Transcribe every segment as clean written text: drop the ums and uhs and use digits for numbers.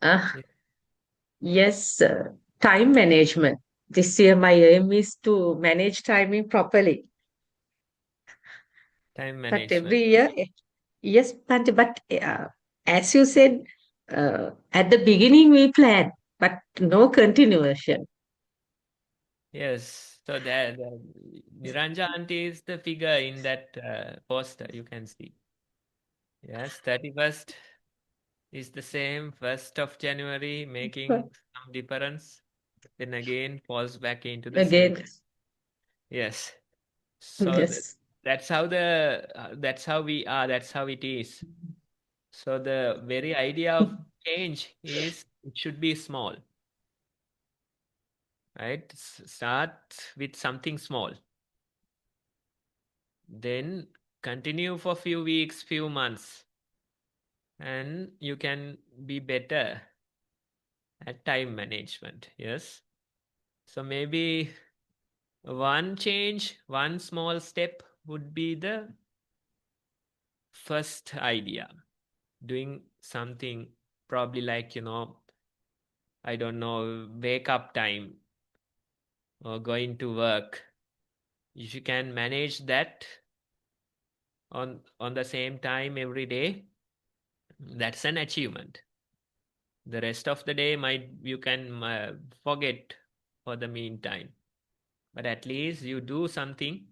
Uh, Yeah, yes, time management. This year, my aim is to manage timing properly. time But management. every year, yes, but as you said, at the beginning we plan, but no continuation. Yes, so that Niranja auntie is the figure in that poster you can see. Yes, 31st is the same, 1st of January But making some difference, then again falls back into the same. again, Yes, so yes, that's how we are, that's how it is. So the very idea of change is it should be small, right? Start with something small, then continue for few weeks, few months, and you can be better at time management. Yes. So maybe one change, one small step would be the first idea. Doing something probably like, I don't know, wake up time or going to work. If you can manage that on the same time every day, that's an achievement. The rest of the day might you can forget for the meantime, but at least you do something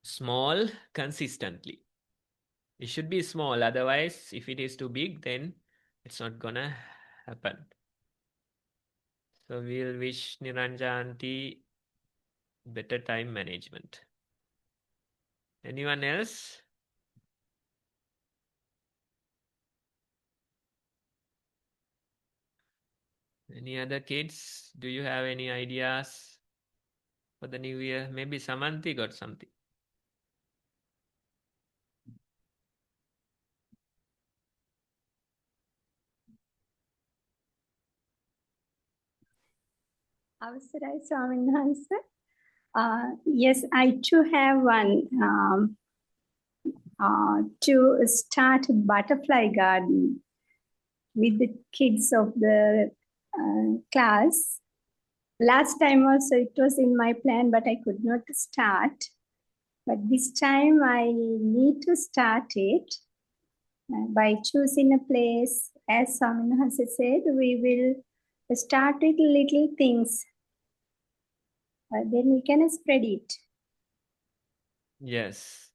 small consistently. It should be small, otherwise if it is too big then it's not gonna happen. So we'll wish Niranja auntie better time management. Anyone else? Any other kids? Do you have any ideas for the new year? Maybe Samanthi got something. අවසරයි ස්වාමීන් වහන්සේ. Yes, I too have one to start a butterfly garden with the kids of the class. Last time also it was in my plan, but I could not start. But this time I need to start it by choosing a place. As Swamin Hansa said, we will start with little things. Then we can spread it. Yes.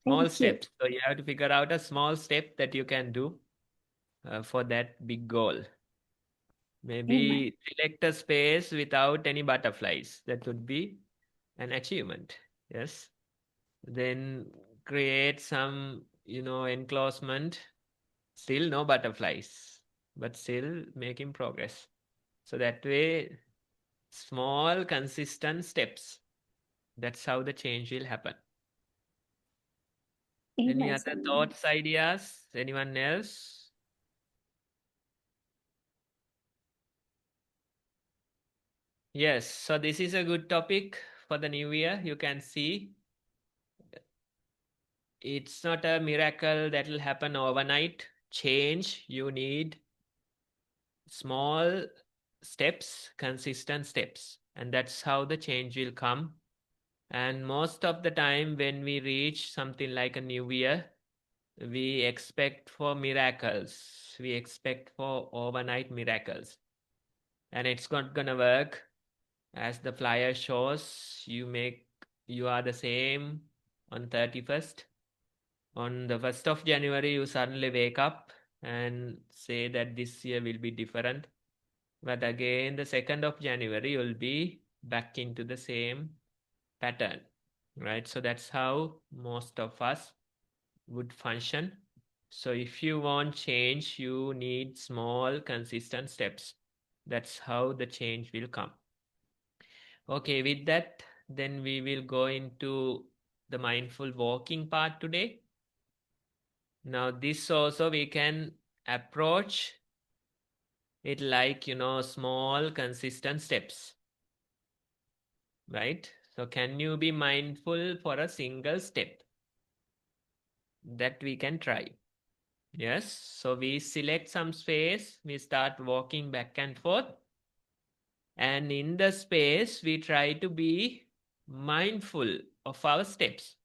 Small Thank you. steps. So you have to figure out a small step that you can do for that big goal. Amen. Maybe select a space without any butterflies. That would be an achievement. Yes. Then create some, enclosement. Still no butterflies, but still making progress. So that way, small, consistent steps. That's how the change will happen. Any Amen. other Swamin. thoughts, ideas? Anyone else? Yes, so this is a good topic for the new year. You can see it's not a miracle that will happen overnight. Change, you need small steps, consistent steps. And that's how the change will come. And most of the time, when we reach something like a new year, we expect for miracles. We expect for overnight miracles. And it's not gonna work. As the flyer shows, you are the same on 31st. On the 1st of January, you suddenly wake up and say that this year will be different. But again, the 2nd of January, you'll be back into the same pattern, right? So that's how most of us would function. So if you want change, you need small, consistent steps. That's how the change will come. Okay, with that, then we will go into the mindful walking part today. Now, this also we can approach it like, small, consistent steps, right? So, can you be mindful for a single step? That we can try. Yes, so we select some space, we start walking back and forth. And in the space, we try to be mindful of our steps.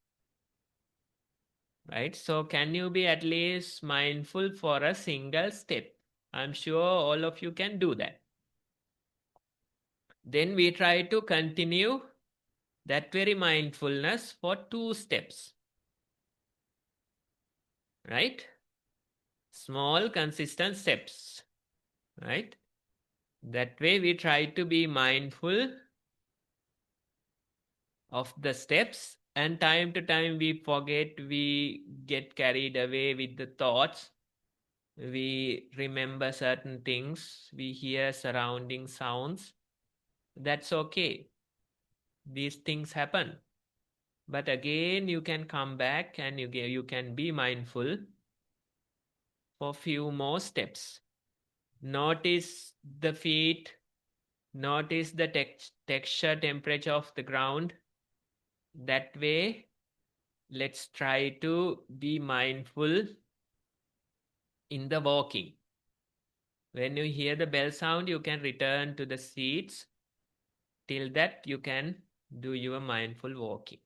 Right? So can you be at least mindful for a single step? I'm sure all of you can do that. Then we try to continue that very mindfulness for 2 steps. Right? Small, consistent steps. Right? That way we try to be mindful of the steps, and time to time we forget, we get carried away with the thoughts, we remember certain things, we hear surrounding sounds. That's okay. These things happen. But again, you can come back and you can be mindful for few more steps. Notice the feet, notice the texture, temperature of the ground. That way, let's try to be mindful in the walking. When you hear the bell sound, you can return to the seats. Till that, you can do your mindful walking.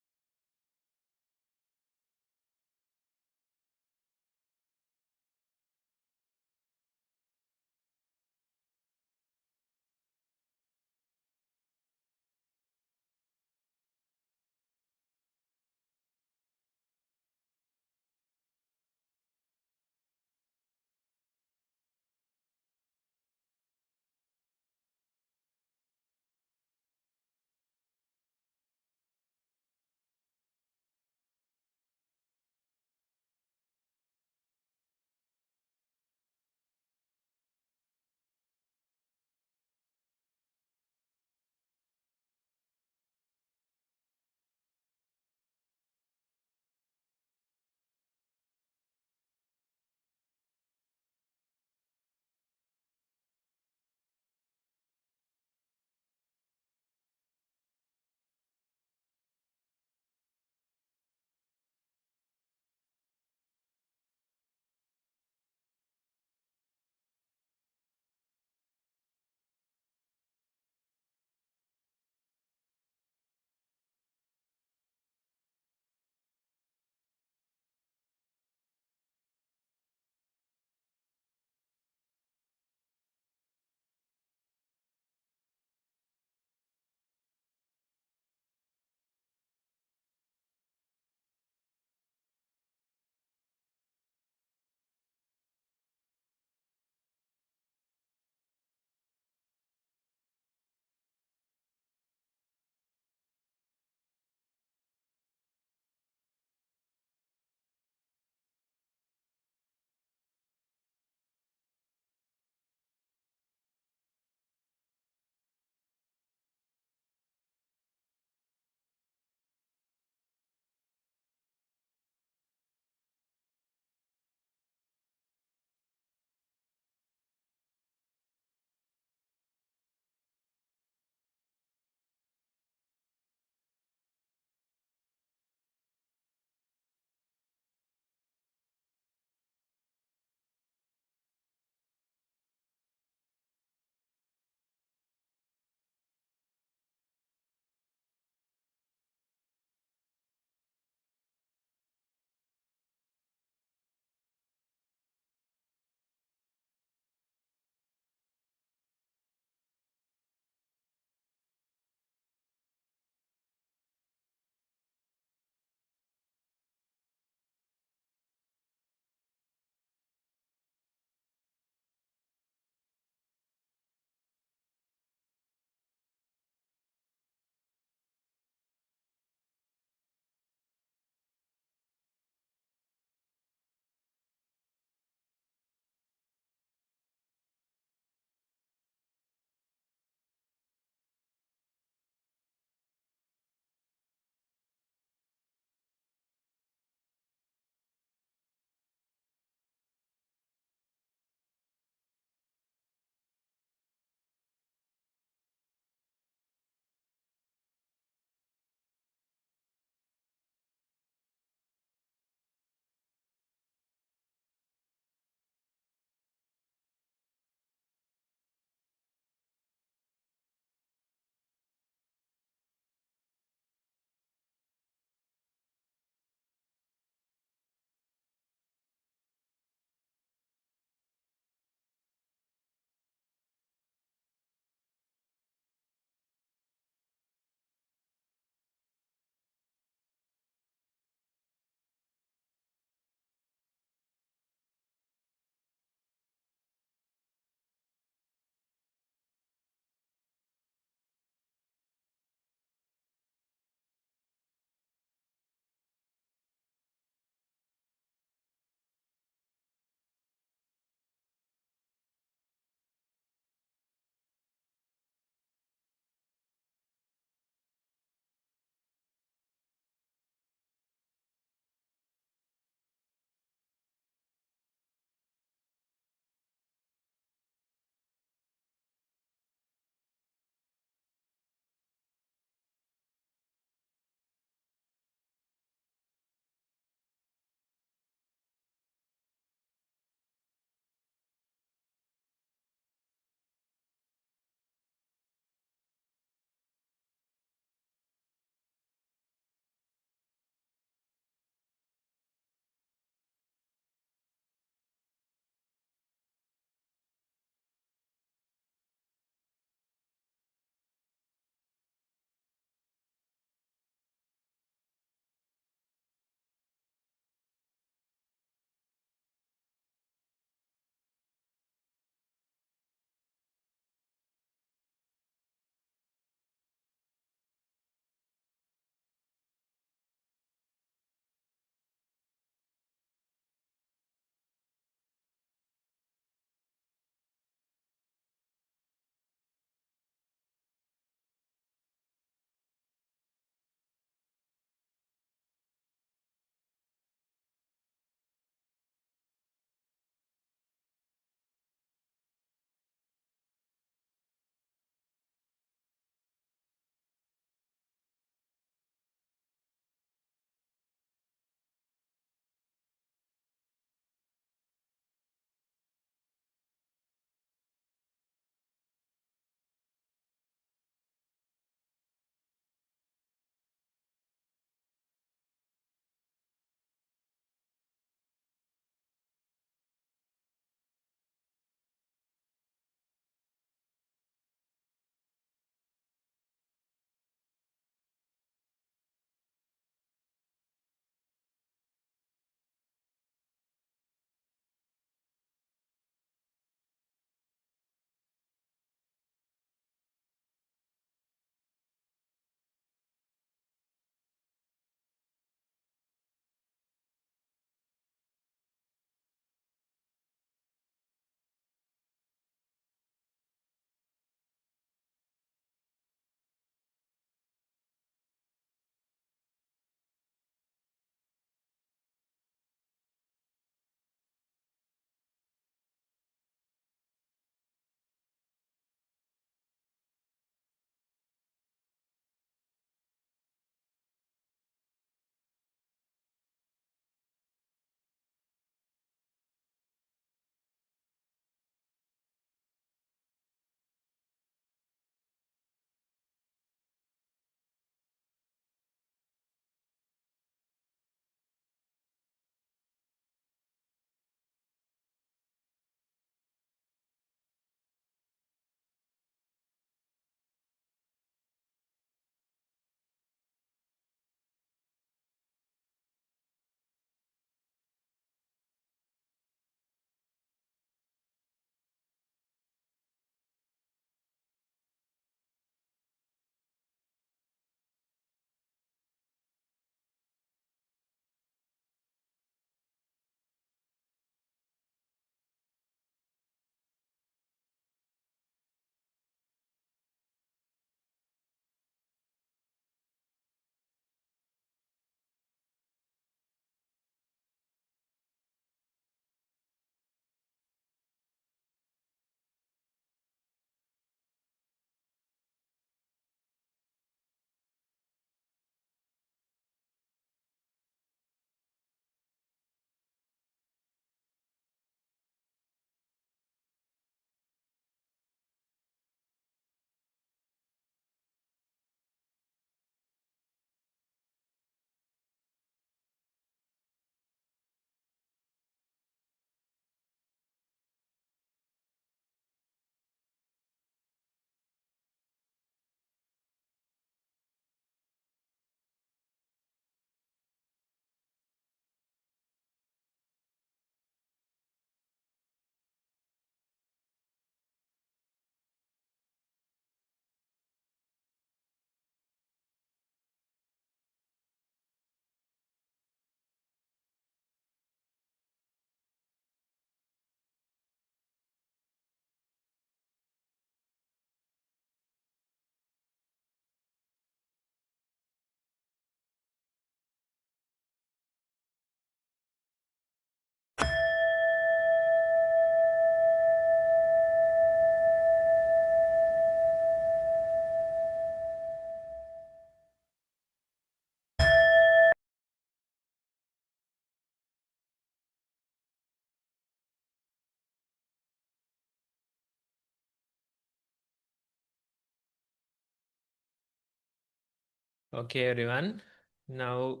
Okay, everyone. Now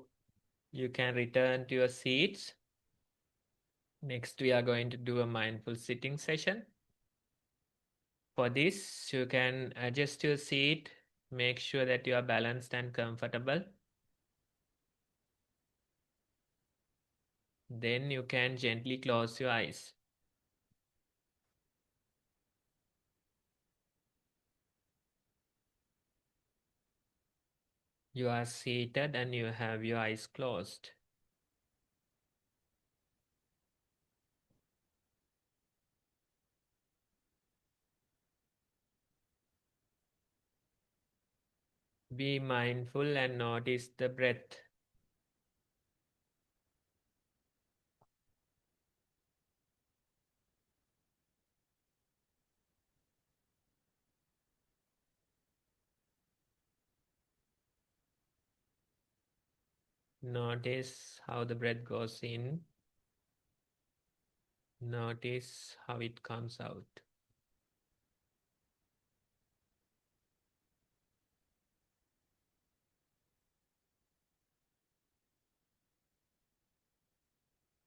you can return to your seats. Next, we are going to do a mindful sitting session. For this, you can adjust your seat, make sure that you are balanced and comfortable. Then you can gently close your eyes. You are seated and you have your eyes closed. Be mindful and notice the breath. Notice how the breath goes in. Notice how it comes out.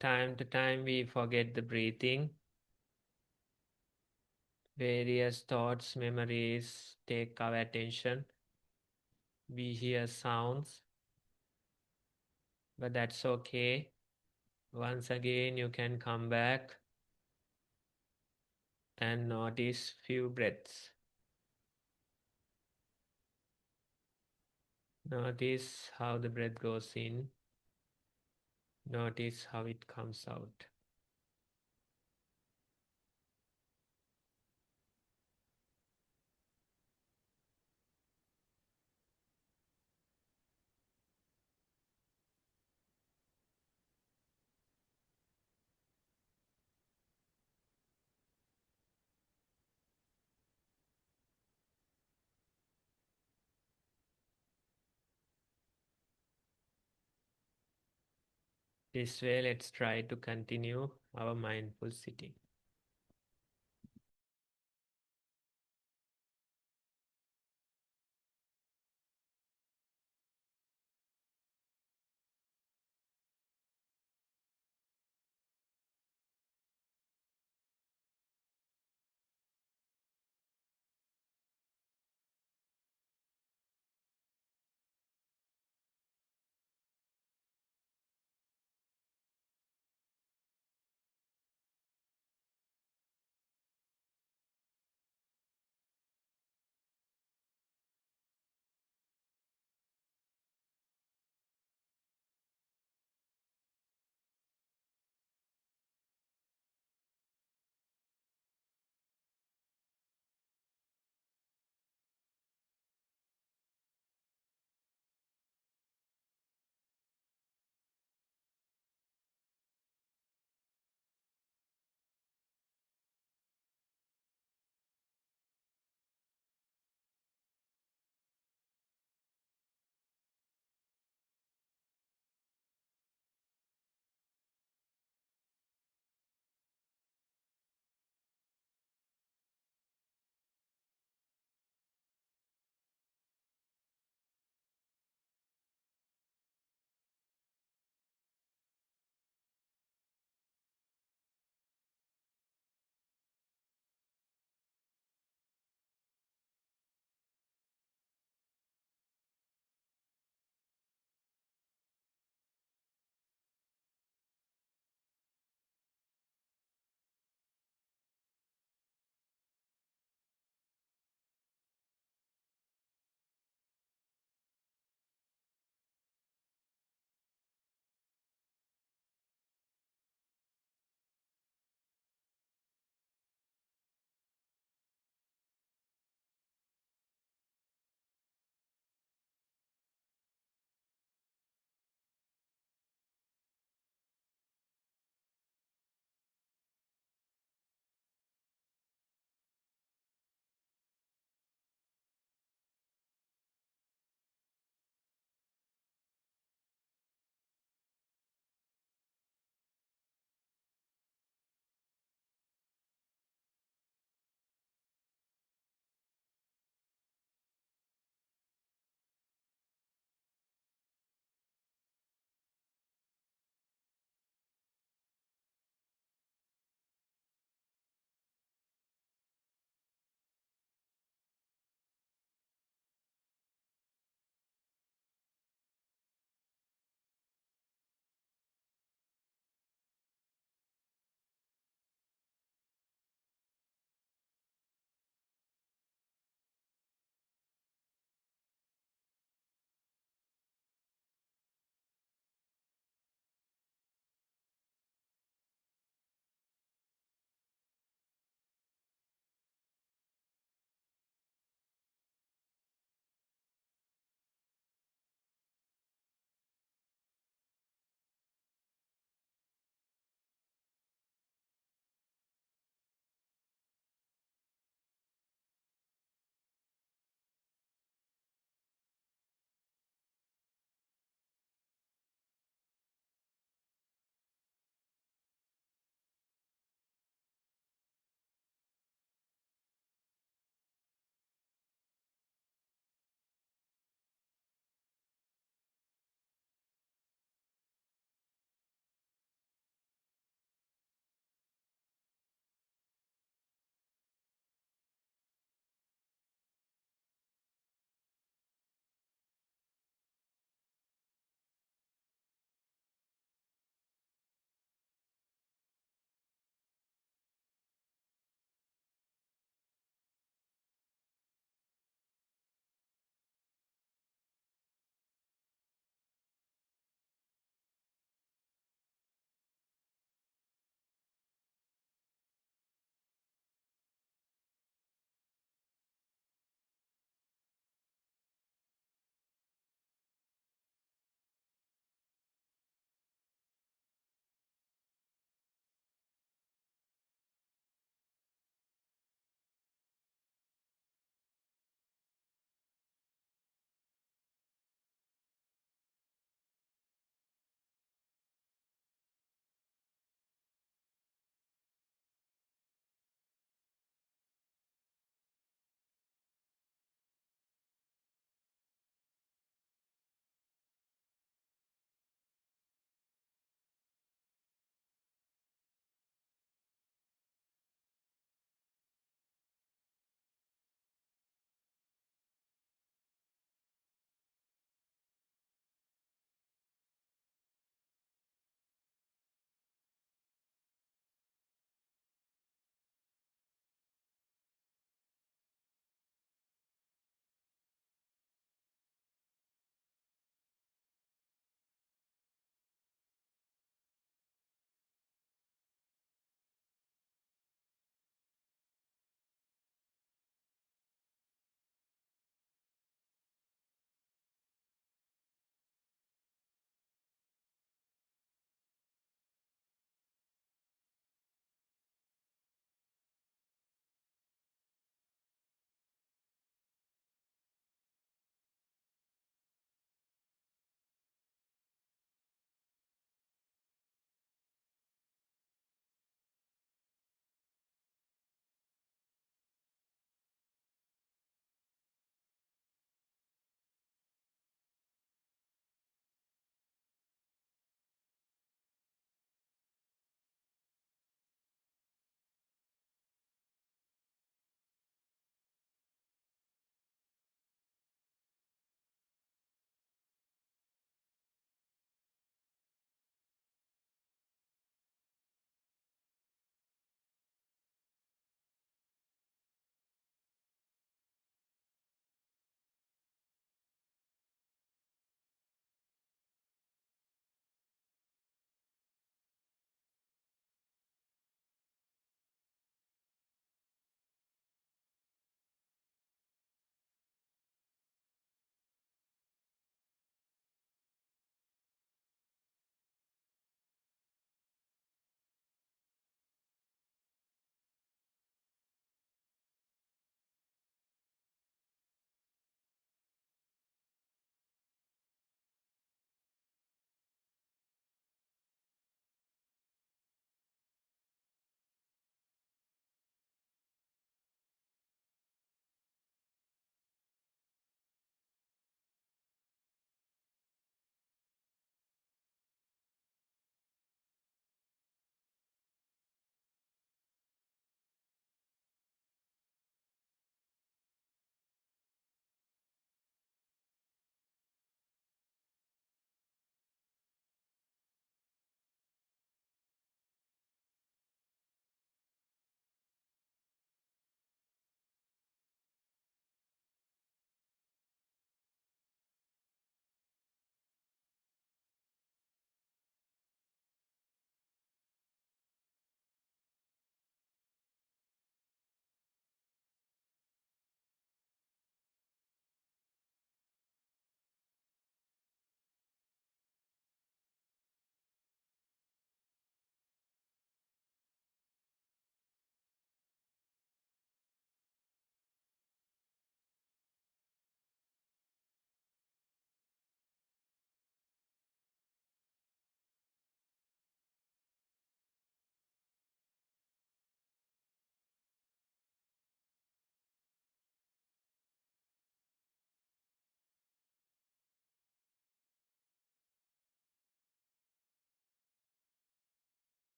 Time to time, we forget the breathing. Various thoughts, memories take our attention. We hear sounds, but that's okay. Once again, you can come back and notice few breaths. Notice how the breath goes in. Notice how it comes out. This way, let's try to continue our mindful sitting.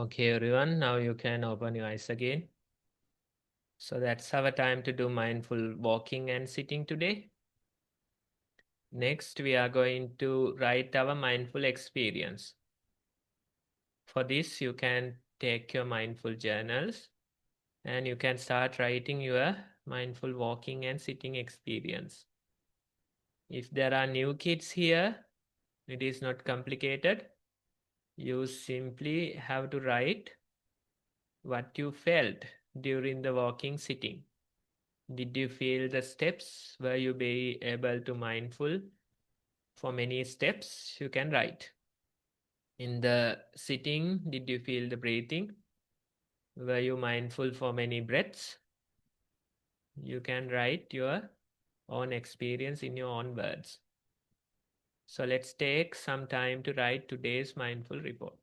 Okay, everyone, now you can open your eyes again. So that's our time to do mindful walking and sitting today. Next, we are going to write our mindful experience. For this, you can take your mindful journals and you can start writing your mindful walking and sitting experience. If there are new kids here, it is not complicated. You simply have to write what you felt during the walking sitting. Did you feel the steps? Were you be able to mindful for many steps? You can write. In the sitting, did you feel the breathing? Were you mindful for many breaths? You can write your own experience in your own words. So let's take some time to write today's mindful report.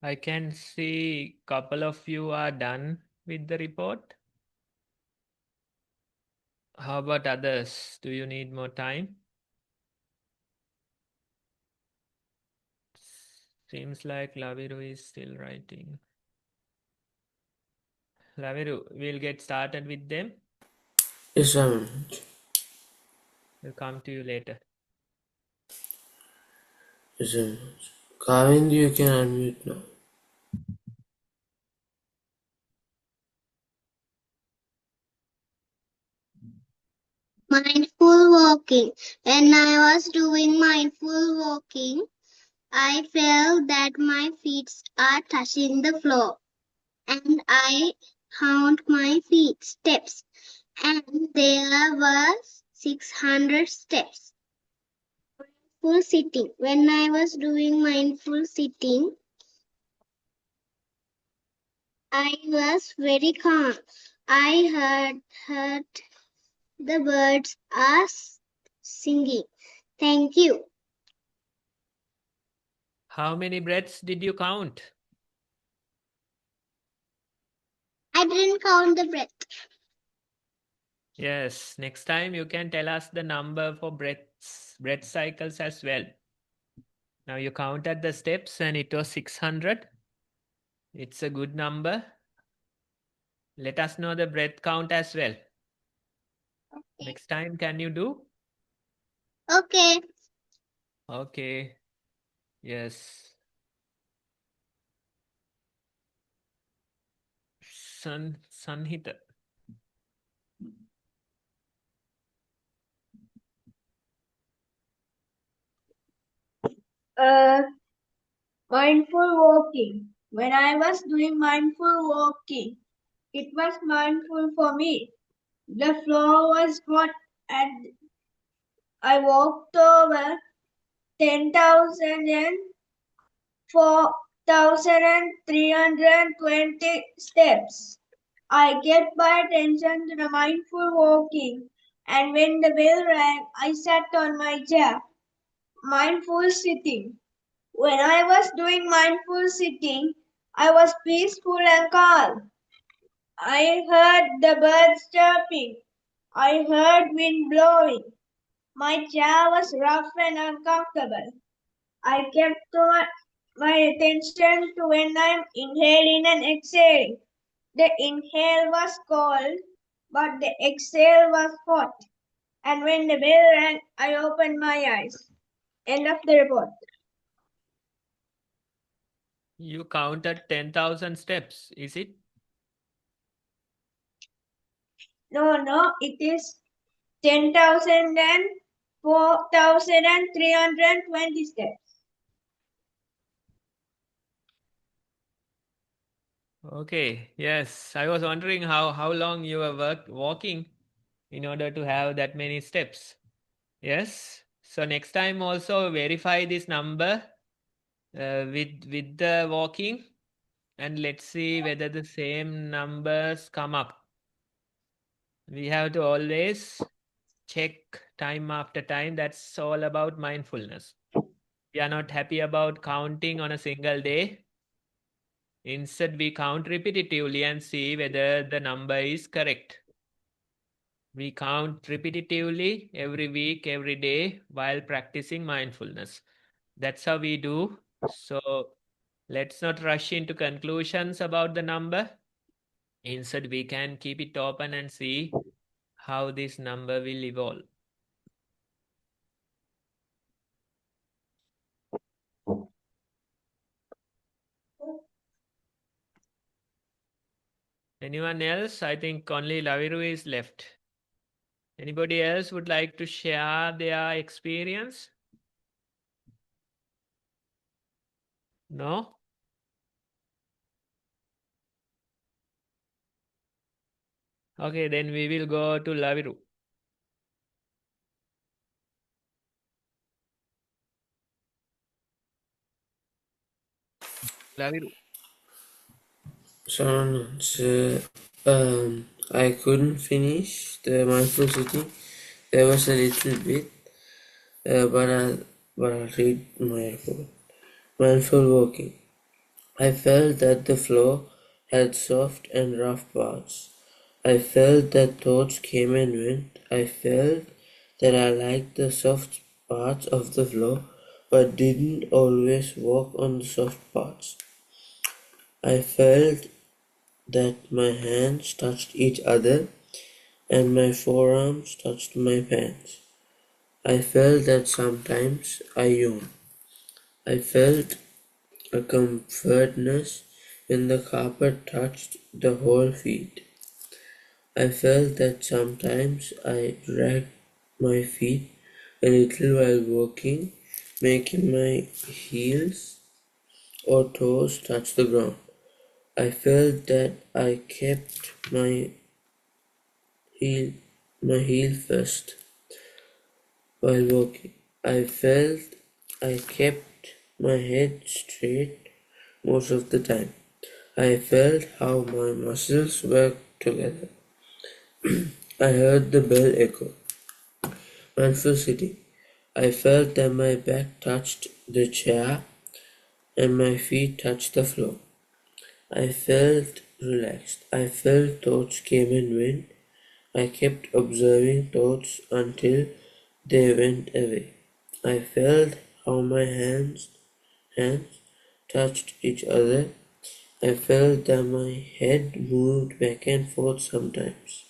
I can see couple of you are done with the report. How about others? Do you need more time? Seems like Laviru is still writing. Laviru, we'll get started with them. Yes, We'll come to you later. yes, Kavind, you can unmute now. Mindful walking. When I was doing mindful walking, I felt that my feet are touching the floor, and I count my feet steps, and there were 600 steps. Mindful sitting. When I was doing mindful sitting, I was very calm. I heard the birds are singing. Thank you. How many breaths did you count? I didn't count the breath. Yes, next time you can tell us the number for breath cycles as well. Now you counted the steps and it was 600. It's a good number. Let us know the breath count as well. Okay. Next time, can you do? Okay. Okay. Yes. Sanhita. Mindful walking. When I was doing mindful walking, it was mindful for me. The floor was hot and I walked over 10,000 and 4,320 steps. I kept my attention to the mindful walking, and when the bell rang, I sat on my chair. Mindful sitting. When I was doing mindful sitting, I was peaceful and calm. I heard the birds chirping. I heard wind blowing. My chair was rough and uncomfortable. I kept my attention to when I'm inhaling and exhaling. The inhale was cold, but the exhale was hot. And when the bell rang, I opened my eyes. End of the report. You counted 10,000 steps, is it? No, it is 10,000 and 4,320 steps. Okay, yes. I was wondering how long you were walking in order to have that many steps. Yes. So next time also verify this number with the walking, and let's see whether the same numbers come up. We have to always check time after time. That's all about mindfulness. We are not happy about counting on a single day. Instead, we count repetitively and see whether the number is correct. We count repetitively every week, every day while practicing mindfulness. That's how we do. So let's not rush into conclusions about the number. Instead, we can keep it open and see how this number will evolve. Anyone else? I think only Laviru is left. Anybody else would like to share their experience? No? Okay, then we will go to Laviru. Laviru. So, I couldn't finish the mindful sitting. There was a little bit, but I'll read my report. Mindful walking. I felt that the floor had soft and rough parts. I felt that thoughts came and went. I felt that I liked the soft parts of the floor, but didn't always walk on the soft parts. I felt that my hands touched each other and my forearms touched my pants. I felt that sometimes I yawned. I felt a comfortness when the carpet touched the whole feet. I felt that sometimes I dragged my feet a little while walking, making my heels or toes touch the ground. I felt that I kept heel, my heel first while walking. I felt I kept my head straight most of the time. I felt how my muscles worked together. I heard the bell echo. Mindful sitting. I felt that my back touched the chair and my feet touched the floor. I felt relaxed. I felt thoughts came and went. I kept observing thoughts until they went away. I felt how my hands touched each other. I felt that my head moved back and forth sometimes.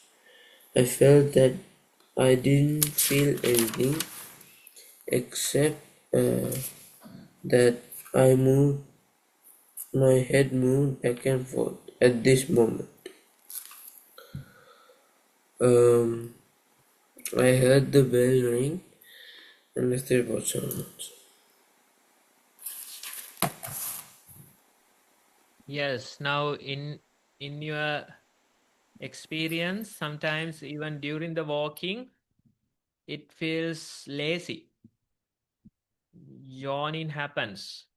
I felt that I didn't feel anything except that my head moved back and forth at this moment. I heard the bell ring and the third watch on. Yes, now in your experience, sometimes even during the walking, it feels lazy. Yawning happens.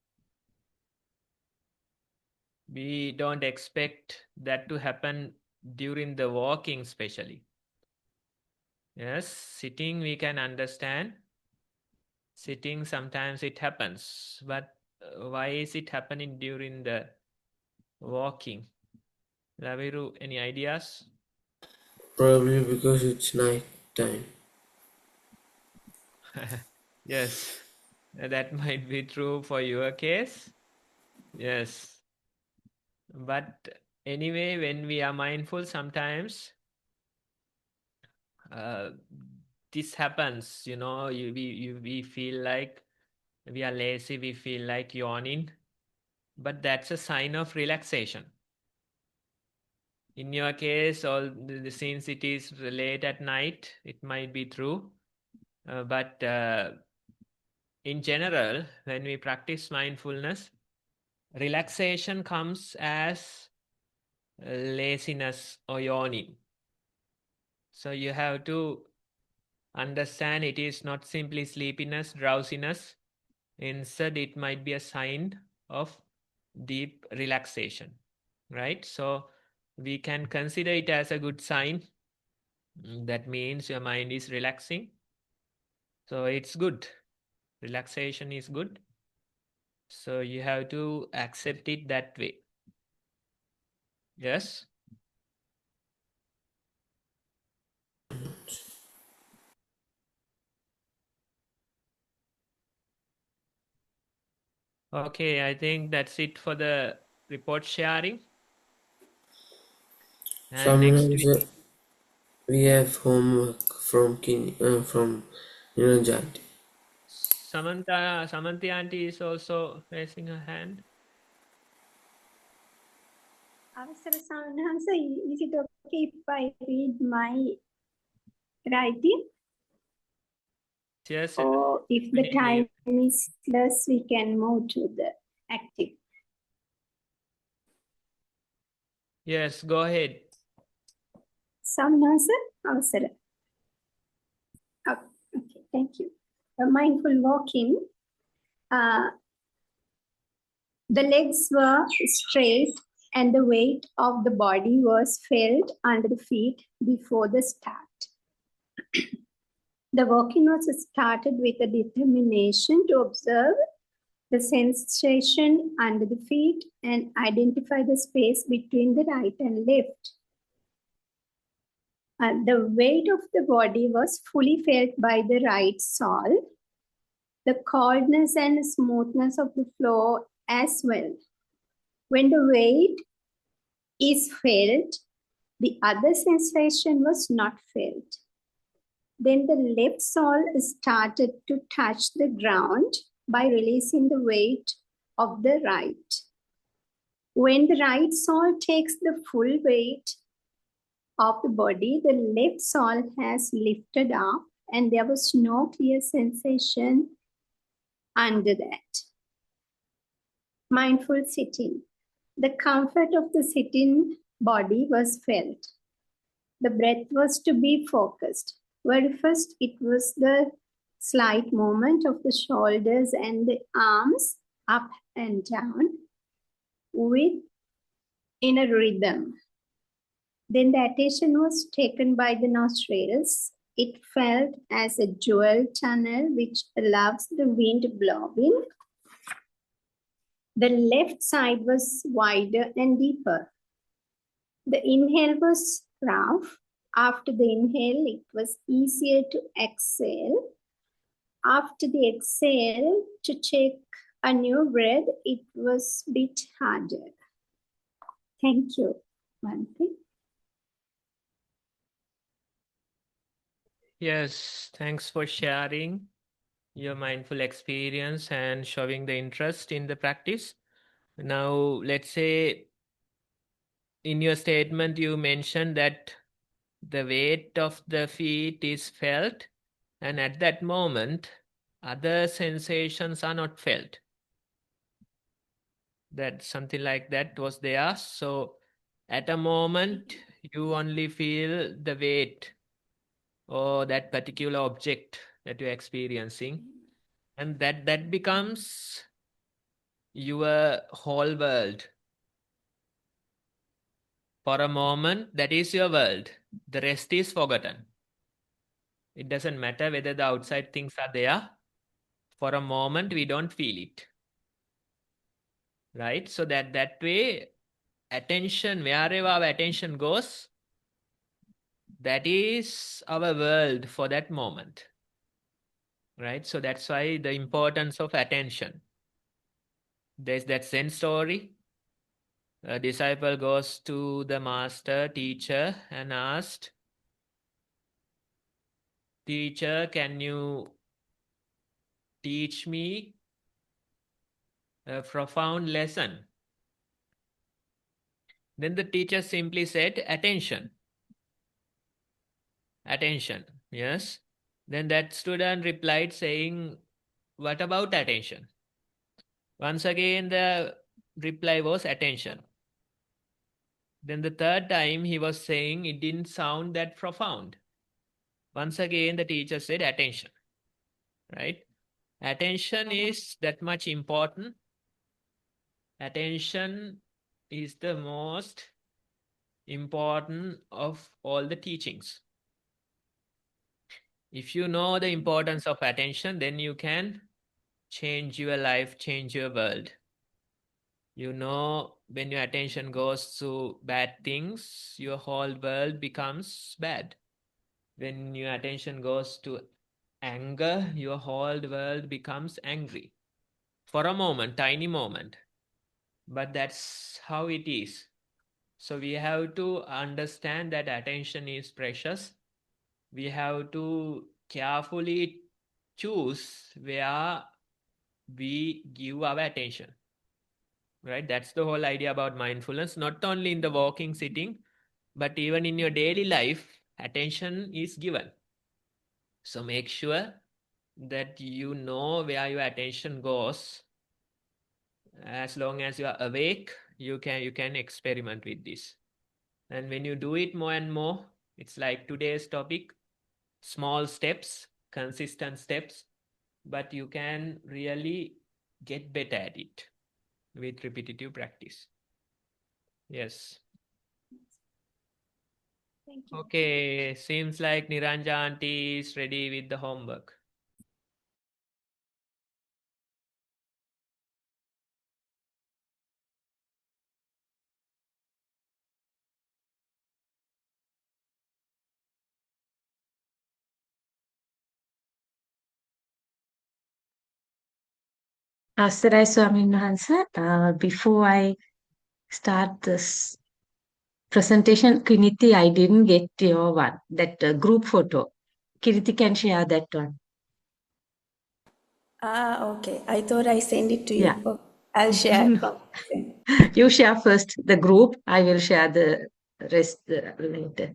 We don't expect that to happen during the walking, especially. Yes, sitting we can understand. Sitting sometimes it happens, but why is it happening during the walking? Laviru, any ideas? Probably because it's night time. Yes, that might be true for your case. Yes. But anyway, when we are mindful, sometimes this happens, we feel like we are lazy, we feel like yawning, but that's a sign of relaxation. In your case, since it is late at night, it might be true. But in general, when we practice mindfulness, relaxation comes as laziness or yawning. So you have to understand it is not simply sleepiness, drowsiness. Instead, it might be a sign of deep relaxation, right? So we can consider it as a good sign. That means your mind is relaxing. So it's good. Relaxation is good. So you have to accept it that way. Yes? Okay, I think that's it for the report sharing. And next week, We have homework from Niranjanti. Samanthi auntie is also raising her hand. Avasara Samanhansa, is it okay if I read my writing? Yes. Or if the time is less, we can move to the active. Yes, go ahead. Samanhansa, Avasara. Okay, thank you. Mindful walking. The legs were straight and the weight of the body was felt under the feet before the start. The walking was started with a determination to observe the sensation under the feet and identify the space between the right and left. The weight of the body was fully felt by the right sole, the coldness and smoothness of the floor as well. When the weight is felt, the other sensation was not felt. Then the left sole started to touch the ground by releasing the weight of the right. When the right sole takes the full weight of the body, the left sole has lifted up and there was no clear sensation under that. Mindful sitting. The comfort of the sitting body was felt. The breath was to be focused. Very first, it was the slight movement of the shoulders and the arms up and down with in a rhythm. Then the attention was taken by the nostrils. It felt as a dual tunnel which allows the wind blowing. The left side was wider and deeper. The inhale was rough. After the inhale, it was easier to exhale. After the exhale, to take a new breath, it was a bit harder. Thank you, Manthi. Yes, thanks for sharing your mindful experience and showing the interest in the practice. Now, let's say in your statement, you mentioned that the weight of the feet is felt, and at that moment, other sensations are not felt. That something like that was there. So at a moment, you only feel the weight or that particular object that you're experiencing. And that becomes your whole world. For a moment, that is your world. The rest is forgotten. It doesn't matter whether the outside things are there. For a moment, we don't feel it. Right? So that way, attention, wherever our attention goes, that is our world for that moment. Right? So that's why the importance of attention. There's that Zen story. A disciple goes to the master teacher and asked, "Teacher, can you teach me a profound lesson?" Then the teacher simply said, "Attention." Attention, yes. Then that student replied saying, "What about attention?" Once again, the reply was attention. Then the third time he was saying it didn't sound that profound. Once again, the teacher said attention, right? Attention is that much important. Attention is the most important of all the teachings. If you know the importance of attention, then you can change your life, change your world. You know, when your attention goes to bad things, your whole world becomes bad. When your attention goes to anger, your whole world becomes angry. For a moment, tiny moment. But that's how it is. So we have to understand that attention is precious. We have to carefully choose where we give our attention. Right? That's the whole idea about mindfulness, not only in the walking, sitting, but even in your daily life, attention is given. So make sure that you know where your attention goes. As long as you are awake, you can experiment with this. And when you do it more and more, it's like today's topic, small steps, consistent steps, but you can really get better at it with repetitive practice. Yes. Thank you. Okay, seems like Niranja auntie is ready with the homework. Sarai Swamin Mahansa, before I start this presentation, Kiniti, I didn't get your one, that group photo. Kiniti can share that one. Okay. I thought I sent it to you. Yeah. Okay. I'll share. You share first the group. I will share the rest later.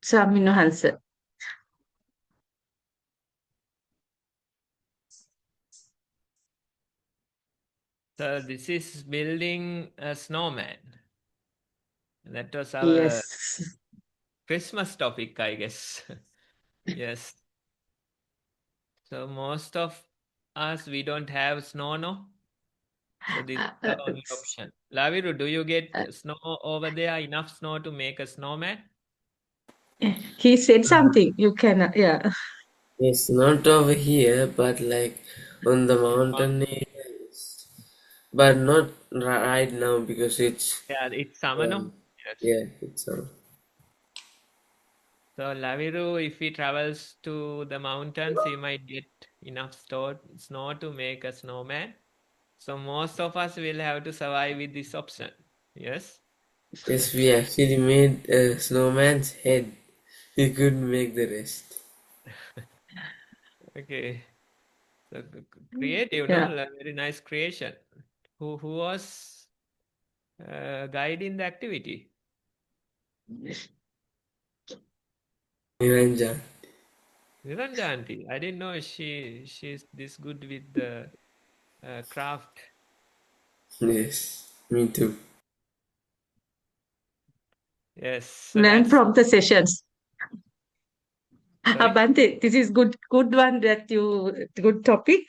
Swamin Mahansa. So this is building a snowman. That was our Yes. Christmas topic, I guess. Yes. So most of us, we don't have snow, no? So this is the only option. Laviru, do you get snow over there? Enough snow to make a snowman? He said something. You can, yeah. Yes, not over here, but like on the mountain areas. But not right now because it's Yeah, it's summer, no? Yes. yeah, it's So Laviru, if he travels to the mountains, he might get enough snow to make a snowman. So most of us will have to survive with this option. Yes? yes, we actually made a snowman's head. We couldn't make the rest. Okay. So creative, Yeah. no? Very nice creation. Who was guiding the activity? Niranja. Niranja auntie. I didn't know she's this good with the craft. Yes, me too. Yes. So Learn that's from the sessions. sorry. Bante, this is good one that good topic.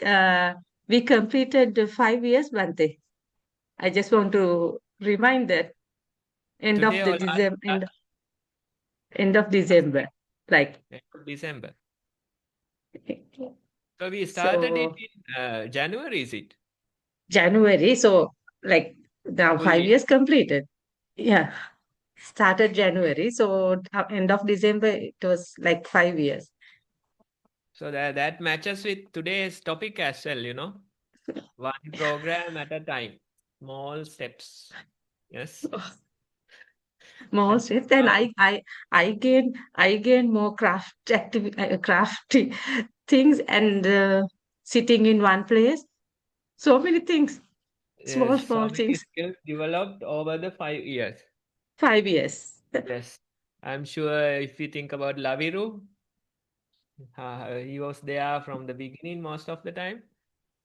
We completed 5 years, Bante. I just want to remind that end of Today the or December, last end of December, like. December. So we started it So in January, is it? January. So like now five Fully. years completed. Yeah, started January. So end of December, it was like 5 years. So that matches with today's topic as well, One program at a time. Small steps. Yes. More That's steps, and how I gain more crafty things, and sitting in one place. So many things, yes, so small many things. skills developed over the 5 years. 5 years. Yes. I'm sure if you think about Laviru, he was there from the beginning most of the time.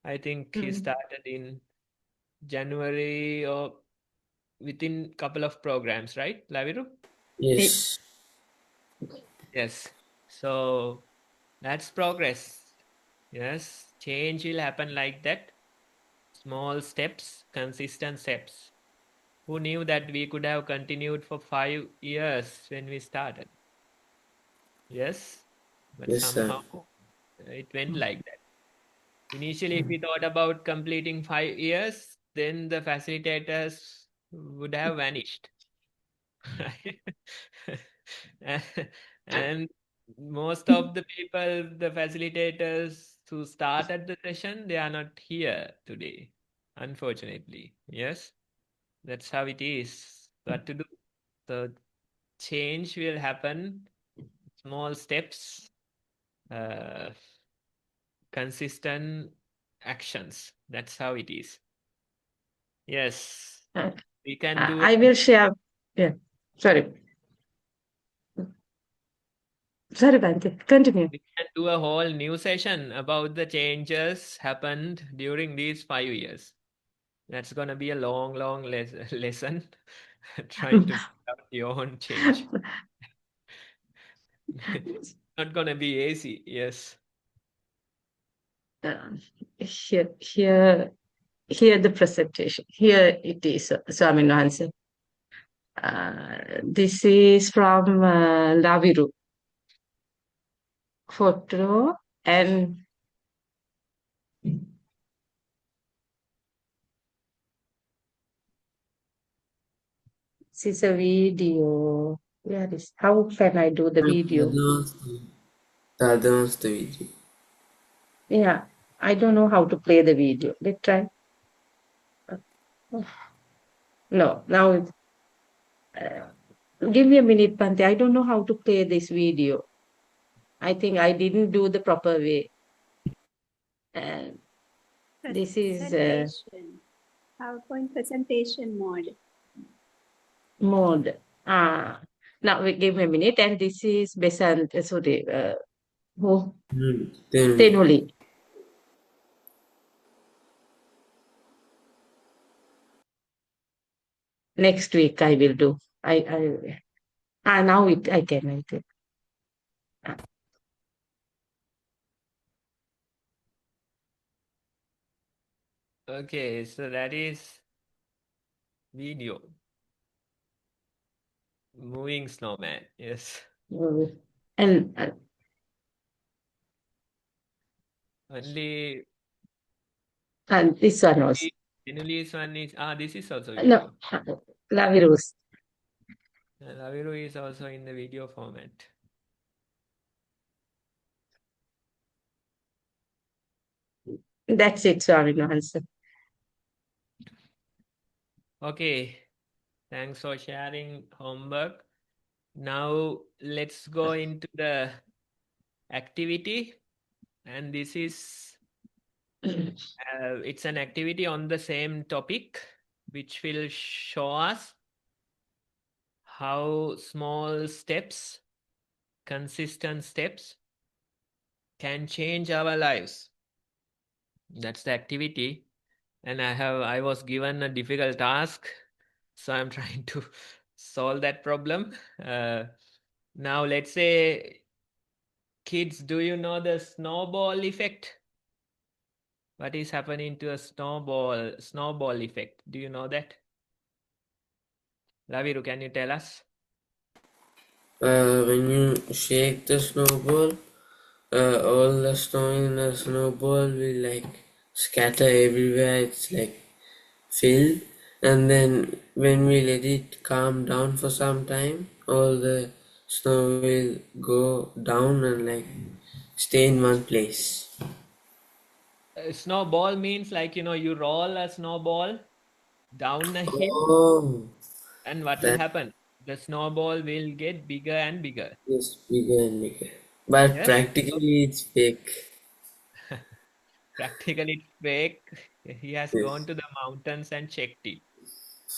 I think he Mm. started in January or within couple of programs, right, Laviru? Yes, Yes. So that's progress. Yes. Change will happen like that. Small steps, consistent steps. Who knew that we could have continued for 5 years when we started? Yes. But yes, sir. somehow it went like that. Initially, if we thought about completing 5 years, then the facilitators would have vanished. And and most of the people, the facilitators who started the session, they are not here today, unfortunately. Yes, that's how it is. What to do? So change will happen, small steps, uh, consistent actions. That's how it is. Yes, Uh, we can do I will share. Yeah, sorry, sorry, Bante. Continue. we can do a whole new session about the changes happened during these 5 years. That's gonna be a long lesson trying to figure out your own change. Not gonna be easy, yes. Uh, here the presentation. Here it is. So I'm in answer. This is from Laviru photo, and This is a video. Where is? How can I do the video? The other one's the video. Yeah, I don't know how to play the video. Let's try. No, now it's, give me a minute, Pante. I don't know how to play this video. I think I didn't do the proper way. And this is Presentation. PowerPoint presentation mode. mode. Now give me a minute. And this is Besant, sorry, who? Then Tenuli. Next week I will do. Now I can. Okay, so that is video. Moving snowman, yes. And Only this one also. Tinuli's one is, this is also No, video. Lavirus. Laviru is also in the video format. That's it, Swami answer. Okay, thanks for sharing homework. Now let's go into the activity. And this is, it's an activity on the same topic, which will show us how small steps, consistent steps, can change our lives. That's the activity. And I was given a difficult task, so I'm trying to solve that problem. Now let's say, kids, do you know the snowball effect? What is happening to a snowball effect? Do you know that? Laviru, can you tell us? when you shake the snowball, all the snow in the snowball will like scatter everywhere. It's like filled, and then when we let it calm down for some time, all the snow will go down and like stay in one place. Snowball means like, you roll a snowball down a hill, Oh, and what will that happen? The snowball will get bigger and bigger. is bigger and bigger. But Yes. practically it's fake. Practically it's fake. He has Yes. gone to the mountains and checked it.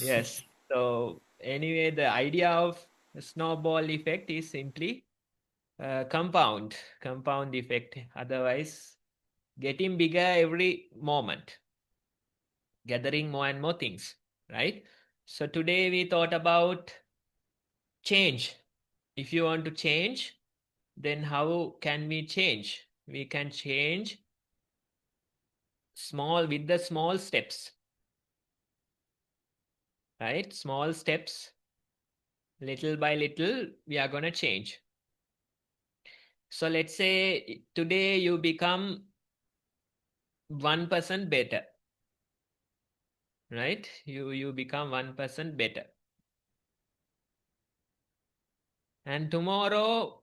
Yes. So anyway, the idea of the snowball effect is simply compound effect. Otherwise, getting bigger every moment, gathering more and more things, right? So today we thought about change. If you want to change, then how can we change? We can change with the small steps, right? Small steps, little by little, we are going to change. So let's say today you become 1% better, right? You become 1% better. And tomorrow,